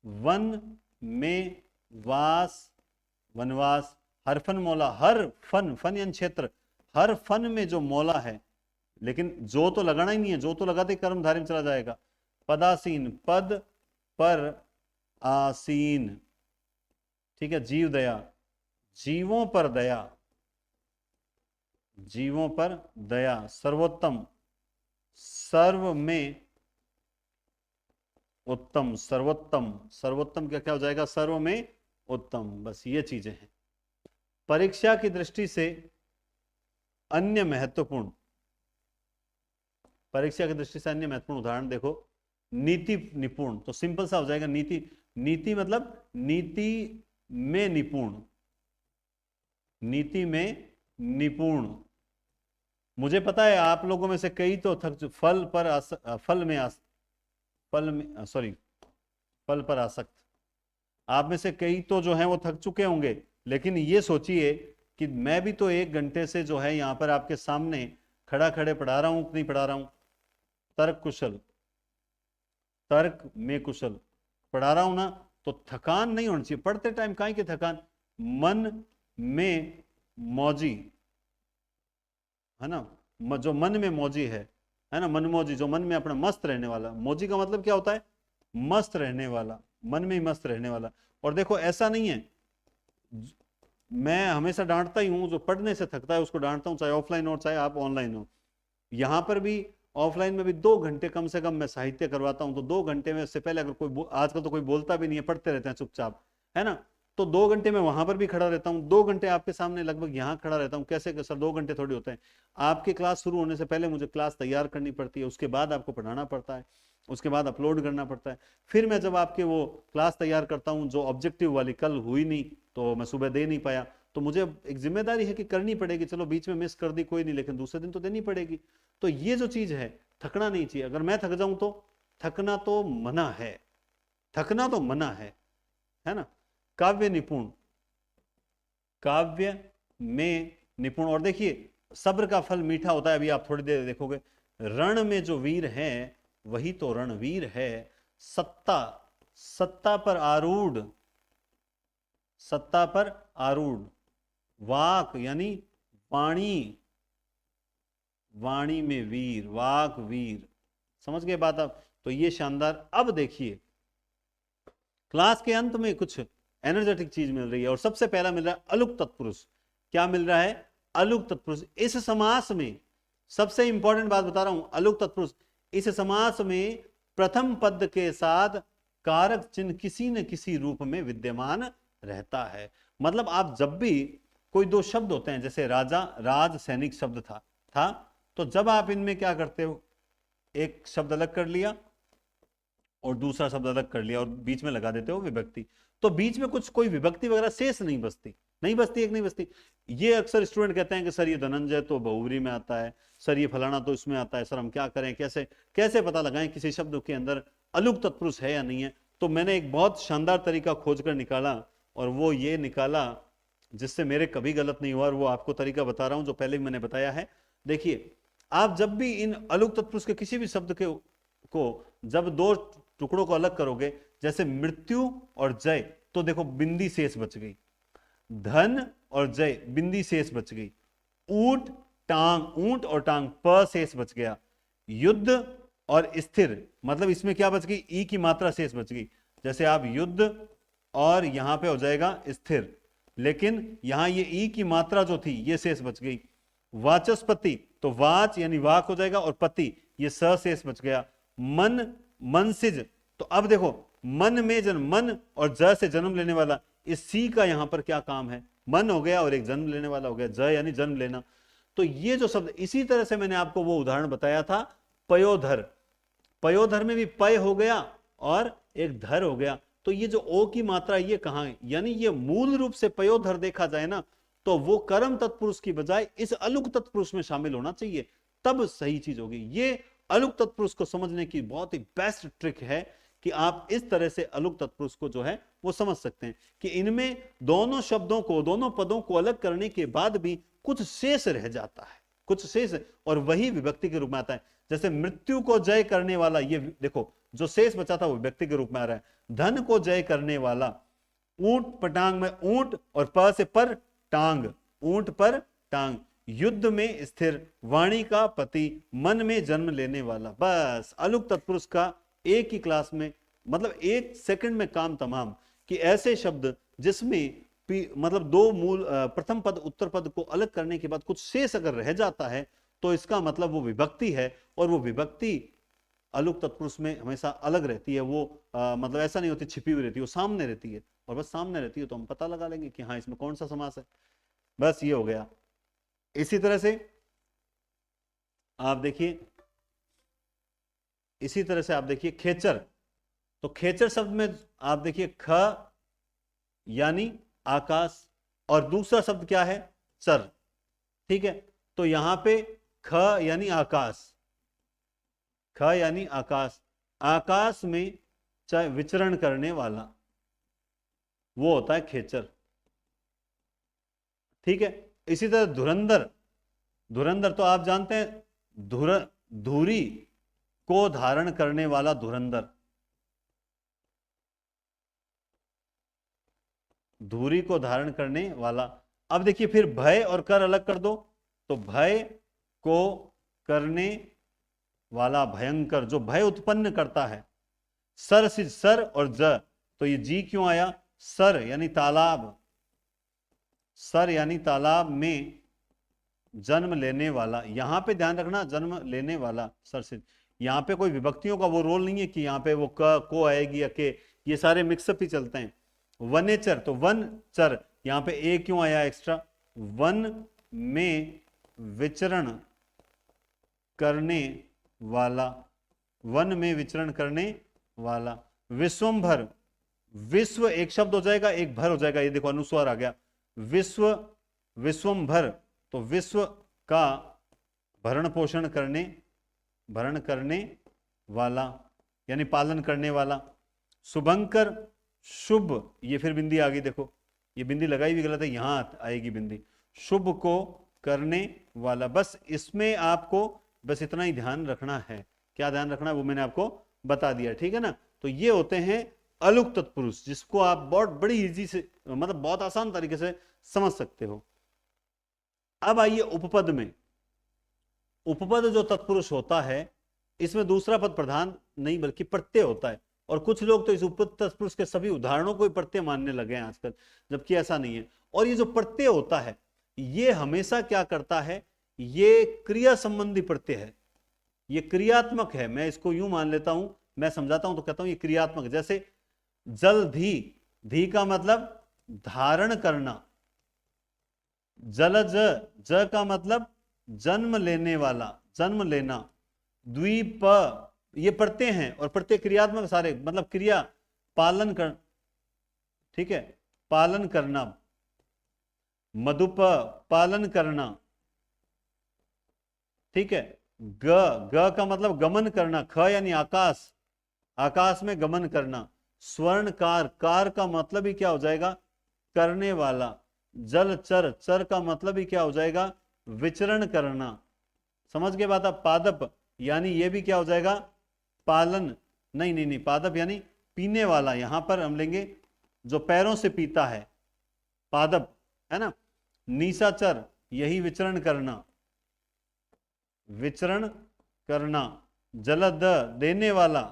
A: वन में वास, वनवास। हर फन मौला, हर फन, फन यानी क्षेत्र, हर फन में जो मौला है, लेकिन जो तो लगाना ही नहीं है, जो तो लगाते कर्मधारय में चला जाएगा। पदासीन, पद पर आसीन, ठीक है। जीव दया, जीवों पर दया, जीवों पर दया। सर्वोत्तम, सर्व में उत्तम, सर्वोत्तम, सर्वोत्तम क्या क्या हो जाएगा, सर्व में उत्तम। बस ये चीजें हैं। परीक्षा की दृष्टि से अन्य महत्वपूर्ण, परीक्षा की दृष्टि से अन्य महत्वपूर्ण उदाहरण देखो, नीति निपुण, तो सिंपल सा हो जाएगा नीति। नीति मतलब नीति में निपुण, नीति में निपुण। मुझे पता है आप लोगों में से कई तो फल पर आसक्त, आप में से कई तो जो है वो थक चुके होंगे। लेकिन ये सोचिए कि मैं भी तो 1 घंटे से जो है यहां पर आपके सामने खड़ा खड़े पढ़ा रहा हूं कि नहीं पढ़ा रहा हूं। तर्क कुशल, तर्क में कुशल पढ़ा रहा हूं ना, तो थकान नहीं होनी चाहिए पढ़ते टाइम। काहे की थकान, मन में मौजी है ना, जो मन में मौजी है ना, मनमौजी, जो मन में अपना मस्त रहने वाला। मौजी का मतलब क्या होता है, मस्त रहने वाला, मन में ही मस्त रहने वाला। और देखो ऐसा नहीं है, मैं हमेशा डांटता ही हूं, जो पढ़ने से थकता है उसको डांटता हूं, चाहे ऑफलाइन हो चाहे आप ऑनलाइन हो। यहां पर भी ऑफलाइन में भी 2 घंटे कम से कम मैं साहित्य करवाता हूं, तो 2 घंटे में से पहले अगर कोई, आजकल तो कोई बोलता भी नहीं है, पढ़ते रहते हैं चुपचाप, है ना, तो 2 घंटे में वहां पर भी खड़ा रहता हूं, 2 घंटे आपके सामने लगभग यहां खड़ा रहता हूं। कैसे सर 2 घंटे थोड़ी होते हैं, आपकी क्लास शुरू होने से पहले मुझे क्लास तैयार करनी पड़ती है, उसके बाद आपको पढ़ाना पड़ता है, उसके बाद अपलोड करना पड़ता है। फिर मैं जब आपके वो क्लास तैयार करता हूं, जो ऑब्जेक्टिव वाली कल हुई नहीं तो मैं सुबह दे नहीं पाया, तो मुझे एक जिम्मेदारी है कि करनी पड़ेगी। चलो बीच में मिस कर दी कोई नहीं, लेकिन दूसरे दिन तो देनी पड़ेगी। तो ये जो चीज है, थकना नहीं चाहिए। अगर मैं थक जाऊं तो थकना तो मना है, थकना तो मना है ना। काव्य निपुण, काव्य में निपुण। और देखिए सब्र का फल मीठा होता है, अभी आप थोड़ी देर देखोगे। रण में जो वीर है वही तो रणवीर है। सत्ता, सत्ता पर आरूढ़, सत्ता पर आरूढ़। वाक यानी वाणी, वाणी में वीर, वाक वीर। समझ गए बात आप। तो ये शानदार। अब देखिए क्लास के अंत में कुछ एनर्जेटिक चीज मिल रही है, और सबसे पहला मिल रहा है अलुक तत्पुरुष। क्या मिल रहा है, अलुक तत्पुरुष। इस समास में सबसे इंपॉर्टेंट बात बता रहा हूं, अलुक तत्पुरुष। इस समास में प्रथम पद के साथ कारक चिन्ह किसी न किसी रूप में विद्यमान रहता है। मतलब आप जब भी कोई 2 शब्द होते हैं, जैसे राजा, राज सैनिक शब्द था, तो जब आप इनमें क्या करते हो, एक शब्द अलग कर लिया और दूसरा शब्द अलग कर लिया और बीच में लगा देते हो विभक्ति, तो बीच में कुछ कोई विभक्ति वगैरह शेष नहीं बचती, नहीं बचती, एक नहीं बचती। ये अक्सर स्टूडेंट कहते हैं कि सर ये धनंजय तो बहुव्रीहि में आता है, सर ये फलाना तो इसमें आता है, सर हम क्या करें, कैसे कैसे पता लगाएं किसी शब्द के अंदर अलुक तत्पुरुष है या नहीं है। तो मैंने एक बहुत शानदार तरीका खोज कर निकाला, और वो ये निकाला जिससे मेरे कभी गलत नहीं हुआ, और वो आपको तरीका बता रहा हूं जो पहले भी मैंने बताया है। देखिए आप जब भी इन अलुक तत्पुरुष के किसी भी शब्द को जब 2 टुकड़ों को अलग करोगे, जैसे मृत्यु और जय, तो देखो बिंदी शेष बच गई। धन और जय, बिंदी शेष बच गई। ऊंट टांग, ऊंट और टांग, प शेष बच गया। युद्ध और स्थिर, मतलब इसमें क्या बच गई, ई की मात्रा शेष बच गई। जैसे आप युद्ध और यहां पे हो जाएगा स्थिर, लेकिन यहां ये ई की मात्रा जो थी ये शेष बच गई। वाचस्पति, तो वाच यानी वाक हो जाएगा, और पति ये स शेष बच गया। मन, मनसिज, तो अब देखो मन में जन्म, मन और ज से जन्म लेने वाला, इस सी का यहां पर क्या काम है, मन हो गया और एक जन्म लेने वाला हो गया, ज यानी जन्म लेना। तो ये जो शब्द, इसी तरह से मैंने आपको वो उदाहरण बताया था पयोधर, पयोधर में भी पय हो गया और एक धर हो गया। तो ये जो ओ की मात्रा ये कहां है, यानी ये मूल रूप से पयोधर देखा जाए ना, तो वो कर्म तत्पुरुष की बजाय इस अलुक तत्पुरुष में शामिल होना चाहिए, तब सही चीज होगी। ये अलुक तत्पुरुष को समझने की बहुत ही बेस्ट ट्रिक है कि आप इस तरह से अलुक तत्पुरुष को जो है वो समझ सकते हैं कि इनमें दोनों शब्दों को, दोनों पदों को अलग करने के बाद भी कुछ शेष रह जाता है, कुछ शेष, और वही विभक्ति के रूप में आता है। जैसे मृत्यु को जय करने वाला, ये देखो जो शेष बचा था वो व्यक्ति के रूप में आ रहा है। धन को जय करने वाला, ऊंट पटांग में ऊंट और प से पर टांग, ऊंट पर टांग। युद्ध में स्थिर, वाणी का पति, मन में जन्म लेने वाला। बस अलुक तत्पुरुष का एक ही क्लास में, मतलब एक सेकंड में काम तमाम, कि ऐसे शब्द जिसमें मतलब दो मूल प्रथम पद उत्तर पद को अलग करने के बाद कुछ शेष अगर रह जाता है तो इसका मतलब वो विभक्ति है, और वो विभक्ति अलुक तत्पुरुष में हमेशा अलग रहती है। वो मतलब ऐसा नहीं होती छिपी हुई रहती है, वो सामने रहती है, और बस सामने रहती है तो हम पता लगा लेंगे कि हाँ इसमें कौन सा समास है। बस ये हो गया। इसी तरह से आप देखिए, इसी तरह से आप देखिए खेचर, तो खेचर शब्द में आप देखिए ख यानी आकाश, और दूसरा शब्द क्या है, चर, ठीक है। तो यहां पे ख यानी आकाश, ख यानी आकाश, आकाश में चाहे विचरण करने वाला वो होता है खेचर, ठीक है। इसी तरह धुरंधर, धुरंधर तो आप जानते हैं धुरी को धारण करने वाला धुरंधर, धुरी को धारण करने वाला। अब देखिए फिर भय और कर अलग कर दो, तो भय को करने वाला भयंकर, जो भय उत्पन्न करता है। सर से सर और ज, तो ये जी क्यों आया, सर यानी तालाब, सर यानी तालाब में जन्म लेने वाला। यहां पे ध्यान रखना जन्म लेने वाला सर से, यहां पे कोई विभक्तियों का वो रोल नहीं है कि यहां पे वो क को आएगी या के, ये सारे मिक्सअप ही चलते हैं। वनेचर, तो वन चर, यहां पे ए क्यों आया एक्स्ट्रा, वन में विचरण करने वाला, वन में विचरण करने वाला। विश्वंभर, विश्व एक शब्द हो जाएगा, एक भर हो जाएगा, ये देखो अनुस्वार आ गया, विश्व, विश्वंभर, तो विश्व का भरण पोषण करने, भरण करने वाला यानी पालन करने वाला। शुभंकर, शुभ, ये फिर बिंदी आ गई, देखो ये बिंदी लगाई भी गलत है, यहां आएगी बिंदी, शुभ को करने वाला। बस इसमें आपको बस इतना ही ध्यान रखना है, क्या ध्यान रखना है वो मैंने आपको बता दिया, ठीक है ना। तो ये होते हैं अलुक तत्पुरुष, जिसको आप बहुत बड़ी इजी से, मतलब बहुत आसान तरीके से समझ सकते हो। अब आइए उपपद में। उपपद जो तत्पुरुष होता है इसमें दूसरा पद प्रधान नहीं बल्कि प्रत्यय होता है, और कुछ लोग तो इस उपपद तत्पुरुष के सभी उदाहरणों को ही प्रत्यय मानने लगे हैं आजकल, जबकि ऐसा नहीं है। और ये जो प्रत्यय होता है ये हमेशा क्या करता है, ये क्रिया संबंधी प्रत्यय है, ये क्रियात्मक है। मैं इसको यूं मान लेता हूं, मैं समझाता हूं तो कहता हूं ये क्रियात्मक। जैसे जलधि, धी का मतलब धारण करना, जलज, ज का मतलब जन्म लेने वाला, जन्म लेना। द्वीप, ये प्रत्यय हैं और प्रत्यय क्रियात्मक सारे, मतलब क्रिया, पालन कर, ठीक है, पालन करना। मधुप, पालन करना, ठीक है। ग का मतलब गमन करना, ख यानी आकाश, आकाश में गमन करना। स्वर्णकार, कार का मतलब ही क्या हो जाएगा, करने वाला। जलचर, चर का मतलब ही क्या हो जाएगा, विचरण करना। समझ गए बात आप। पादप यानी ये भी क्या हो जाएगा, पालन, नहीं नहीं नहीं, पादप यानी पीने वाला, यहां पर हम लेंगे जो पैरों से पीता है, पादप, है ना। निशाचर, यही विचरण करना, विचरण करना। जलद देने वाला,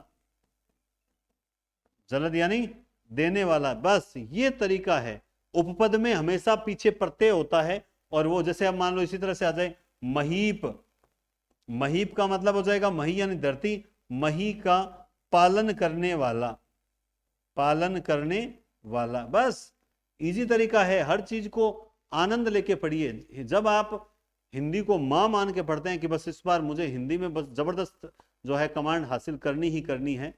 A: जलद यानी देने वाला, बस ये तरीका है। उपपद में हमेशा पीछे प्रत्यय होता है, और वो जैसे अब मान लो इसी तरह से आ जाए महीप, महीप का मतलब हो जाएगा मही यानी धरती, मही का पालन करने वाला, पालन करने वाला, बस इजी तरीका है। हर चीज को आनंद लेके पढ़िए। जब आप हिंदी को मां मान के पढ़ते हैं कि बस इस बार मुझे हिंदी में बस जबरदस्त जो है कमांड हासिल करनी ही करनी है,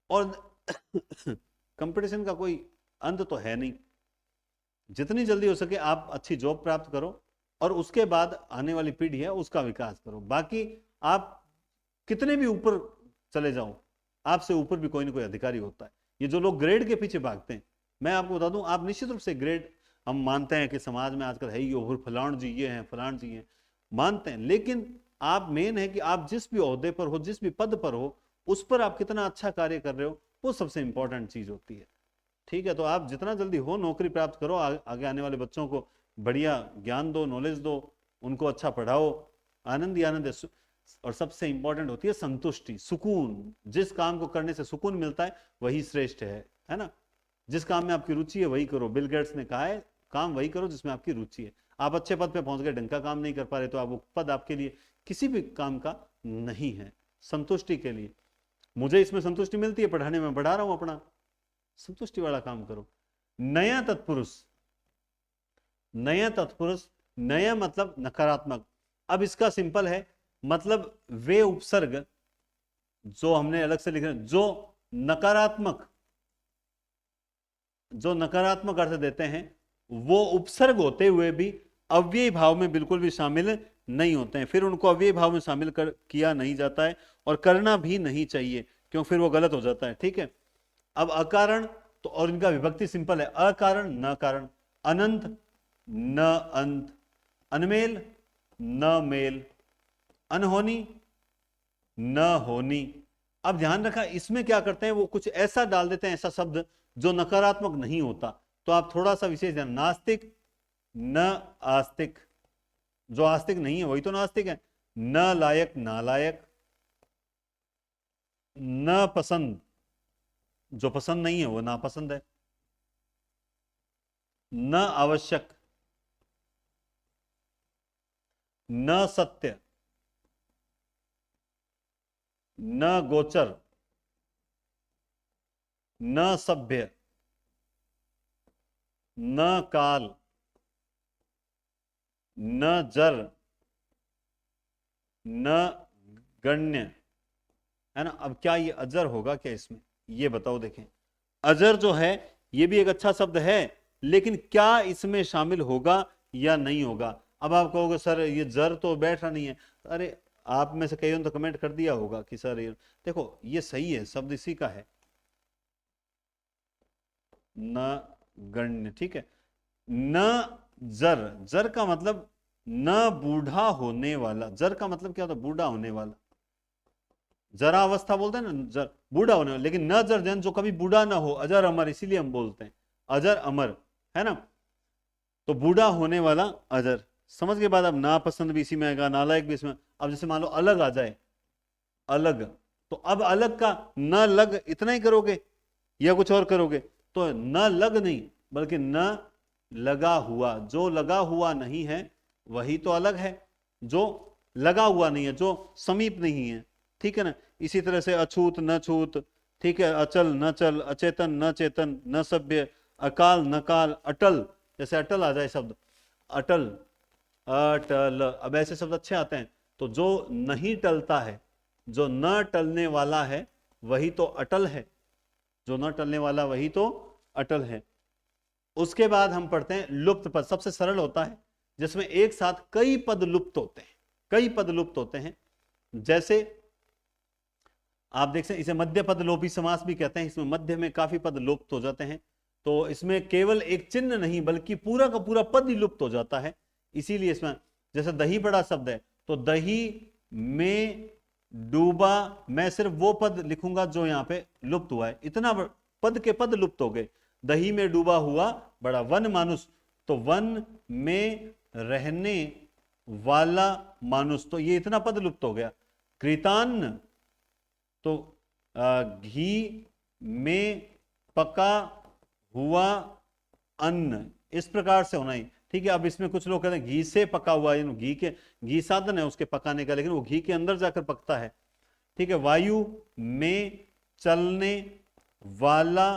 A: और कंपटीशन का कोई अंत तो है नहीं, जितनी जल्दी हो सके आप अच्छी जॉब प्राप्त करो, और उसके बाद आने वाली पीढ़ी है उसका विकास करो। बाकी आप कितने भी ऊपर चले जाओ, आपसे ऊपर भी कोई ना कोई अधिकारी होता है। ये जो लोग ग्रेड के पीछे भागते हैं, मैं आपको बता दूं, आप निश्चित रूप से ग्रेड, हम मानते हैं कि समाज में आजकल है ही ओवर, फलान जी ये हैं, फलान जी हैं, मानते हैं, लेकिन आप मेन है कि आप जिस भी ओहदे पर हो, जिस भी पद पर हो, उस पर आप कितना अच्छा कार्य कर रहे हो, वो सबसे इंपॉर्टेंट चीज होती है। ठीक है, तो आप जितना जल्दी हो नौकरी प्राप्त करो, आगे आने वाले बच्चों को बढ़िया ज्ञान दो, नॉलेज दो, उनको अच्छा पढ़ाओ, आनंद ही आनंद है। और सबसे इंपॉर्टेंट होती है संतुष्टि, सुकून। जिस काम को करने से सुकून मिलता है वही श्रेष्ठ है ना। जिस काम में आपकी रुचि है वही करो। बिल गेट्स ने कहा है काम वही करो जिसमें आपकी रुचि है। आप अच्छे पद पे पहुंच गए, ढंग का काम नहीं कर पा रहे, तो आप वो पद आपके लिए किसी भी काम का नहीं है। संतुष्टि के लिए, मुझे इसमें संतुष्टि मिलती है, पढ़ाने में बढ़ा रहा हूं अपना, संतुष्टि वाला काम करो। नया तत्पुरुष, नया तत्पुरुष, नया मतलब नकारात्मक। अब इसका सिंपल है, मतलब वे उपसर्ग जो हमने अलग से लिखे, जो नकारात्मक अर्थ देते हैं, वो उपसर्ग होते हुए भी अव्ययी भाव में बिल्कुल भी शामिल नहीं होते हैं। फिर उनको अव्ययी भाव में शामिल किया नहीं जाता है, और करना भी नहीं चाहिए, क्यों, फिर वो गलत हो जाता है। ठीक है, अब अकारण, तो और इनका विभक्ति सिंपल है, अकारण न कारण, अनंत न अंत, अनमेल न मेल, अनहोनी न होनी। अब ध्यान रखा, इसमें क्या करते हैं, वो कुछ ऐसा डाल देते हैं, ऐसा शब्द जो नकारात्मक नहीं होता, तो आप थोड़ा सा विशेष ध्यान, नास्तिक न आस्तिक, जो आस्तिक नहीं है वही तो नास्तिक है, न लायक नालायक, न पसंद, जो पसंद नहीं है वो नापसंद है, न आवश्यक, न सत्य, न गोचर, न सभ्य, न काल, न जर, न गण्य, है ना। अब क्या ये अजर होगा क्या इसमें, ये बताओ। देखें, अजर जो है ये भी एक अच्छा शब्द है, लेकिन क्या इसमें शामिल होगा या नहीं होगा। अब आप कहोगे सर ये जर तो बैठ रहा नहीं है, अरे आप में से कई तो कमेंट कर दिया होगा कि सर ये देखो ये सही है, शब्द इसी का है, न गण्य। ठीक है, न जर, जर का मतलब न बूढ़ा होने वाला, जर का मतलब क्या होता है, बूढ़ा होने वाला, जरा अवस्था बोलते हैं ना, जर बूढ़ा होने वाला, लेकिन न जर जन जो कभी बूढ़ा ना हो, अजर अमर, इसीलिए हम बोलते हैं अजर अमर, है ना। तो बूढ़ा होने वाला अजर, समझ के बाद अब नापसंद भी इसी में आएगा, नालायक भी इसमें। अब जैसे मान लो अलग आ जाए, अलग, तो अब अलग का न लग इतना ही करोगे या कुछ और करोगे, तो न लग नहीं बल्कि न लगा हुआ, जो लगा हुआ नहीं है वही तो अलग है, जो लगा हुआ नहीं है, जो समीप नहीं है। ठीक है ना, इसी तरह से अछूत न छूत, ठीक है, अचल न चल, अचेतन न चेतन, न सभ्य, अकाल न काल, अटल, जैसे अटल आ जाए शब्द, अटल, अटल, अब ऐसे शब्द अच्छे आते हैं। तो जो नहीं टलता है, जो न टलने वाला है वही तो अटल है, जो न टलने वाला वही तो अटल है। उसके बाद हम पढ़ते हैं लुप्त पद, सबसे सरल होता है, जिसमें एक साथ कई पद लुप्त होते हैं, कई पद लुप्त होते हैं। जैसे आप देख सकते हैं, इसे मध्य पद लोपी समास भी कहते हैं, इसमें मध्य में काफी पद लुप्त हो जाते हैं, तो इसमें केवल एक चिन्ह नहीं बल्कि पूरा का पूरा पद ही लुप्त हो जाता है। इसीलिए इसमें जैसे दही बड़ा शब्द है, तो दही में डूबा, मैं सिर्फ वो पद लिखूंगा जो यहां पे लुप्त हुआ है, इतना पद के पद लुप्त हो गए। दही में डूबा हुआ बड़ा, वन मानुष, तो वन में रहने वाला मानुष, तो ये इतना पद लुप्त हो गया। कृतान्न तो घी में पका हुआ अन्न, इस प्रकार से होना ही। ठीक है, अब इसमें कुछ लोग कहते हैं घी से पका हुआ, घी साधन है उसके पकाने का, लेकिन वो घी के अंदर जाकर पकता है। ठीक है, वायु में चलने वाला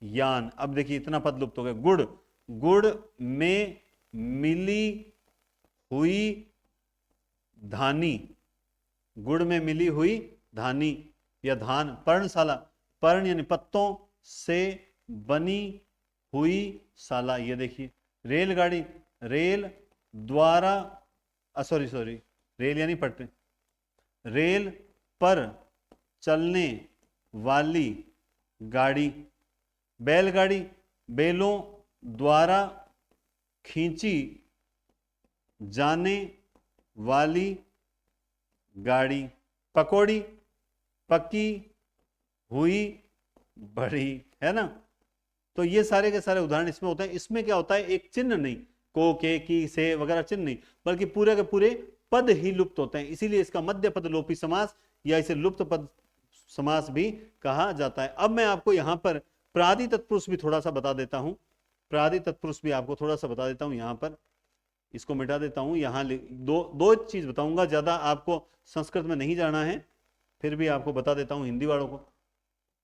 A: यान, अब देखिए इतना पद लुप्त हो गया। गुड़, गुड़ में मिली हुई धानी, गुड़ में मिली हुई धानी या धान। पर्णशाला, पर्ण यानी पत्तों से बनी हुई शाला, ये देखिए। रेलगाड़ी, रेल द्वारा, सॉरी रेल यानी पटरी, रेल पर चलने वाली गाड़ी। बैलगाड़ी, बैलों द्वारा खींची जाने वाली गाड़ी। पकौड़ी, पकी हुई बड़ी, है ना। तो ये सारे के सारे उदाहरण इसमें होते हैं। इसमें क्या होता है, एक चिन्ह नहीं, को, के, की, से वगैरह चिन्ह नहीं, बल्कि पूरे के पूरे पद ही लुप्त होते हैं। इसीलिए इसका मध्य पद लोपी समास या इसे लुप्त पद समास भी कहा जाता है। अब मैं आपको यहां पर प्रादि तत्पुरुष भी थोड़ा सा बता देता हूं। प्रादि तत्पुरुष भी आपको थोड़ा सा बता देता हूं। यहां पर इसको मिटा देता हूं। यहां दो चीज बताऊंगा, ज्यादा आपको संस्कृत में नहीं जाना है, फिर भी आपको बता देता हूं हिंदी वालों को।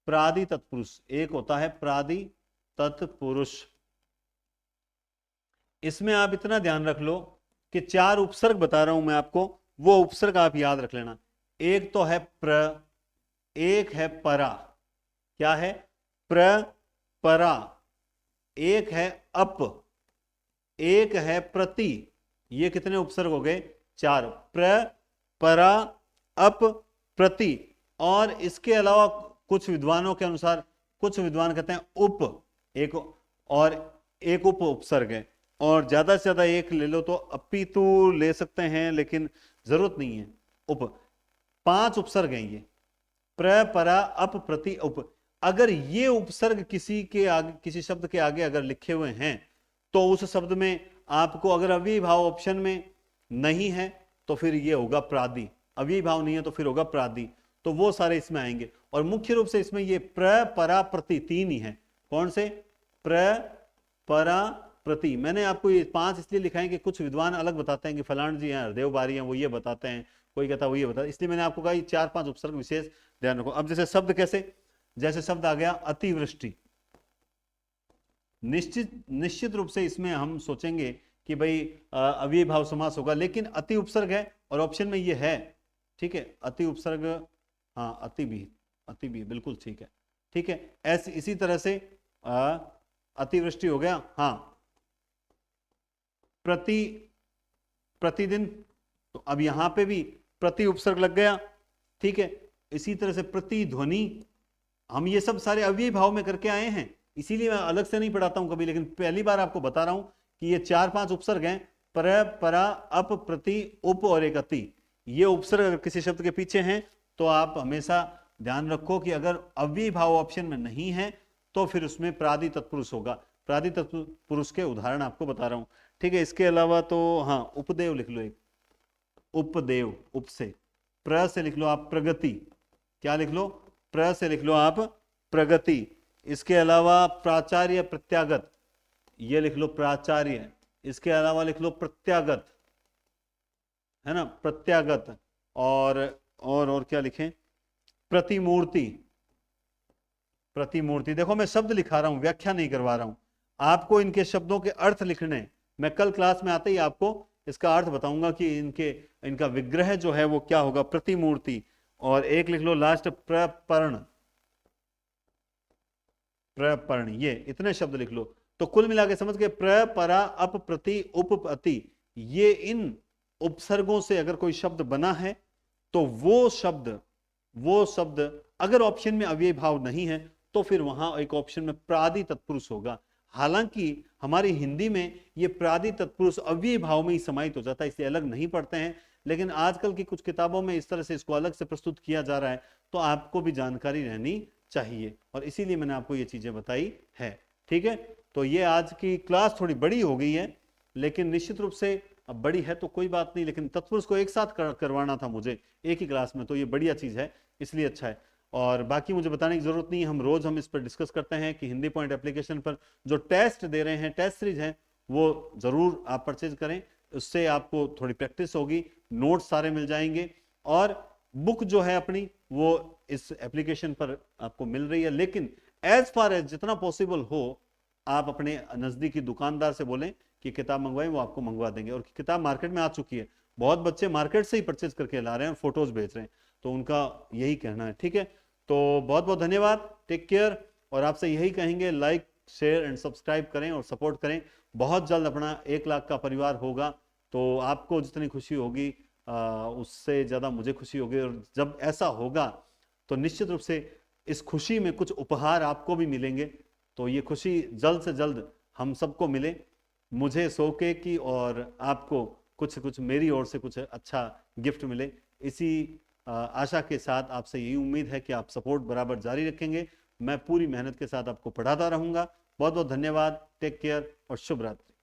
A: प्रादि तत्पुरुष, एक होता है प्रादि तत्पुरुष। इसमें आप इतना ध्यान रख लो कि 4 उपसर्ग बता रहा हूं मैं आपको, वो उपसर्ग आप याद रख लेना। एक तो है प्र, एक है परा। क्या है? प्र, परा। एक है अप, एक है प्रति। ये कितने उपसर्ग हो गए? 4। प्र, परा, अप, प्रति। और इसके अलावा कुछ विद्वानों के अनुसार, कुछ विद्वान कहते हैं उप, एक और एक उप उपसर्ग है, और ज्यादा से ज्यादा एक ले लो तो अपितु ले सकते हैं, लेकिन जरूरत नहीं है। उप 5 उपसर्ग हैं ये, प्र, परा, अप, प्रति, उप। अगर ये उपसर्ग किसी के आगे, किसी शब्द के आगे अगर लिखे हुए हैं, तो उस शब्द में आपको, अगर अव्ययी भाव ऑप्शन में नहीं है तो फिर ये होगा प्रादि, अव्ययी भाव नहीं है तो फिर होगा प्रादि। तो वो सारे इसमें आएंगे। और मुख्य रूप से इसमें ये प्र, परा, प्रति 3 ही है। कौन से? प्र, परा, प्रति। मैंने आपको ये 5 इसलिए लिखा है कि कुछ विद्वान अलग बताते हैं कि फलान जी हैं, हरदेव बारी हैं, वो ये बताते हैं, कोई कहता है वो ये बताता है। इसलिए मैंने आपको कहा ये 4-5 उपसर्ग विशेष ध्यान रखो। अब जैसे शब्द, कैसे? जैसे शब्द आ गया अतिवृष्टि। निश्चित रूप से इसमें हम सोचेंगे कि भाई अव्ययी भाव समास होगा, लेकिन अति उपसर्ग है और ऑप्शन में ये है। ठीक है, अति उपसर्ग, हाँ अति भी बिल्कुल ठीक है। ठीक है, ऐसे इसी तरह से अतिवृष्टि हो गया। हाँ, प्रतिदिन, तो अब यहां पे भी प्रति उपसर्ग लग गया। ठीक है, इसी तरह से प्रतिध्वनि। हम ये सब सारे अव्ययी भाव में करके आए हैं, इसीलिए मैं अलग से नहीं पढ़ाता हूं कभी, लेकिन पहली बार आपको बता रहा हूं कि ये 4-5 उपसर्ग हैं, पर, परा, अप, प्रति, उप और एक अति। ये उपसर्ग अगर किसी शब्द के पीछे हैं तो आप हमेशा ध्यान रखो कि अगर अव्ययी भाव ऑप्शन में नहीं है तो फिर उसमें प्रादि तत्पुरुष होगा। प्रादि तत्पुरुष के उदाहरण आपको बता रहा हूं। ठीक है, इसके अलावा तो हाँ, उपदेव लिख लो एक, उपदेव, उप से, प्र से लिख लो आप प्रगति। क्या लिख लो? प्र से लिख लो आप प्रगति। इसके अलावा प्राचार्य, प्रत्यागत, ये लिख लो प्राचार्य। इसके अलावा लिख लो प्रत्यागत, है ना, प्रत्यागत। और क्या लिखें? प्रतिमूर्ति। प्रतिमूर्ति। देखो मैं शब्द लिखा रहा हूं, व्याख्या नहीं करवा रहा हूं आपको। इनके शब्दों के अर्थ लिखने, मैं कल क्लास में आते ही आपको इसका अर्थ बताऊंगा कि इनका विग्रह जो है वो क्या होगा, प्रतिमूर्ति। और एक लिख लो लास्ट, प्रपर्ण। प्रपर्ण, ये इतने शब्द लिख लो। तो कुल मिला के समझ गए, प्र, परा, अप, प्रति, उप, अति। ये इन उपसर्गों से अगर कोई शब्द बना है तो वो शब्द अगर ऑप्शन में अव्ययी भाव नहीं है तो फिर वहां एक ऑप्शन में प्रादि तत्पुरुष होगा। हालांकि हमारी हिंदी में ये प्रादि तत्पुरुष अव्ययी भाव में ही समाहित हो जाता है, इसलिए अलग नहीं पढ़ते हैं। लेकिन आजकल की कुछ किताबों में इस तरह से इसको अलग से प्रस्तुत किया जा रहा है, तो आपको भी जानकारी रहनी चाहिए, और इसीलिए मैंने आपको ये चीजें बताई है। ठीक है, तो ये आज की क्लास थोड़ी बड़ी हो गई है, लेकिन निश्चित रूप से अब बड़ी है तो कोई बात नहीं, लेकिन तत्पुरुष को एक साथ करवाना था मुझे एक ही क्लास में, तो ये बढ़िया चीज है, इसलिए अच्छा है। और बाकी मुझे बताने की जरूरत नहीं है, हम इस पर डिस्कस करते हैं कि हिंदी पॉइंट एप्लीकेशन पर जो टेस्ट दे रहे हैं, टेस्ट सीरीज हैं, वो जरूर आप परचेज करें। उससे आपको थोड़ी प्रैक्टिस होगी, नोट्स सारे मिल जाएंगे, और बुक जो है अपनी वो इस एप्लीकेशन पर आपको मिल रही है। लेकिन एज फार एज जितना पॉसिबल हो, आप अपने नजदीकी दुकानदार से बोलें कि किताब मंगवाएं, वो आपको मंगवा देंगे। और किताब मार्केट में आ चुकी है, बहुत बच्चे मार्केट से ही परचेज करके ला रहे हैं और फोटोज भेज रहे हैं, तो उनका यही कहना है। ठीक है, तो बहुत बहुत धन्यवाद, टेक केयर। और आपसे यही कहेंगे, लाइक शेयर एंड सब्सक्राइब करें और सपोर्ट करें। बहुत जल्द अपना 1 लाख का परिवार होगा, तो आपको जितनी खुशी होगी उससे ज़्यादा मुझे खुशी होगी। और जब ऐसा होगा तो निश्चित रूप से इस खुशी में कुछ उपहार आपको भी मिलेंगे। तो ये खुशी जल्द से जल्द हम सबको मिले, मुझे 100 केक की और आपको कुछ कुछ मेरी ओर से कुछ अच्छा गिफ्ट मिले। इसी आशा के साथ आपसे यही उम्मीद है कि आप सपोर्ट बराबर जारी रखेंगे। मैं पूरी मेहनत के साथ आपको पढ़ाता रहूंगा। बहुत बहुत धन्यवाद, टेक केयर और शुभ रात्रि।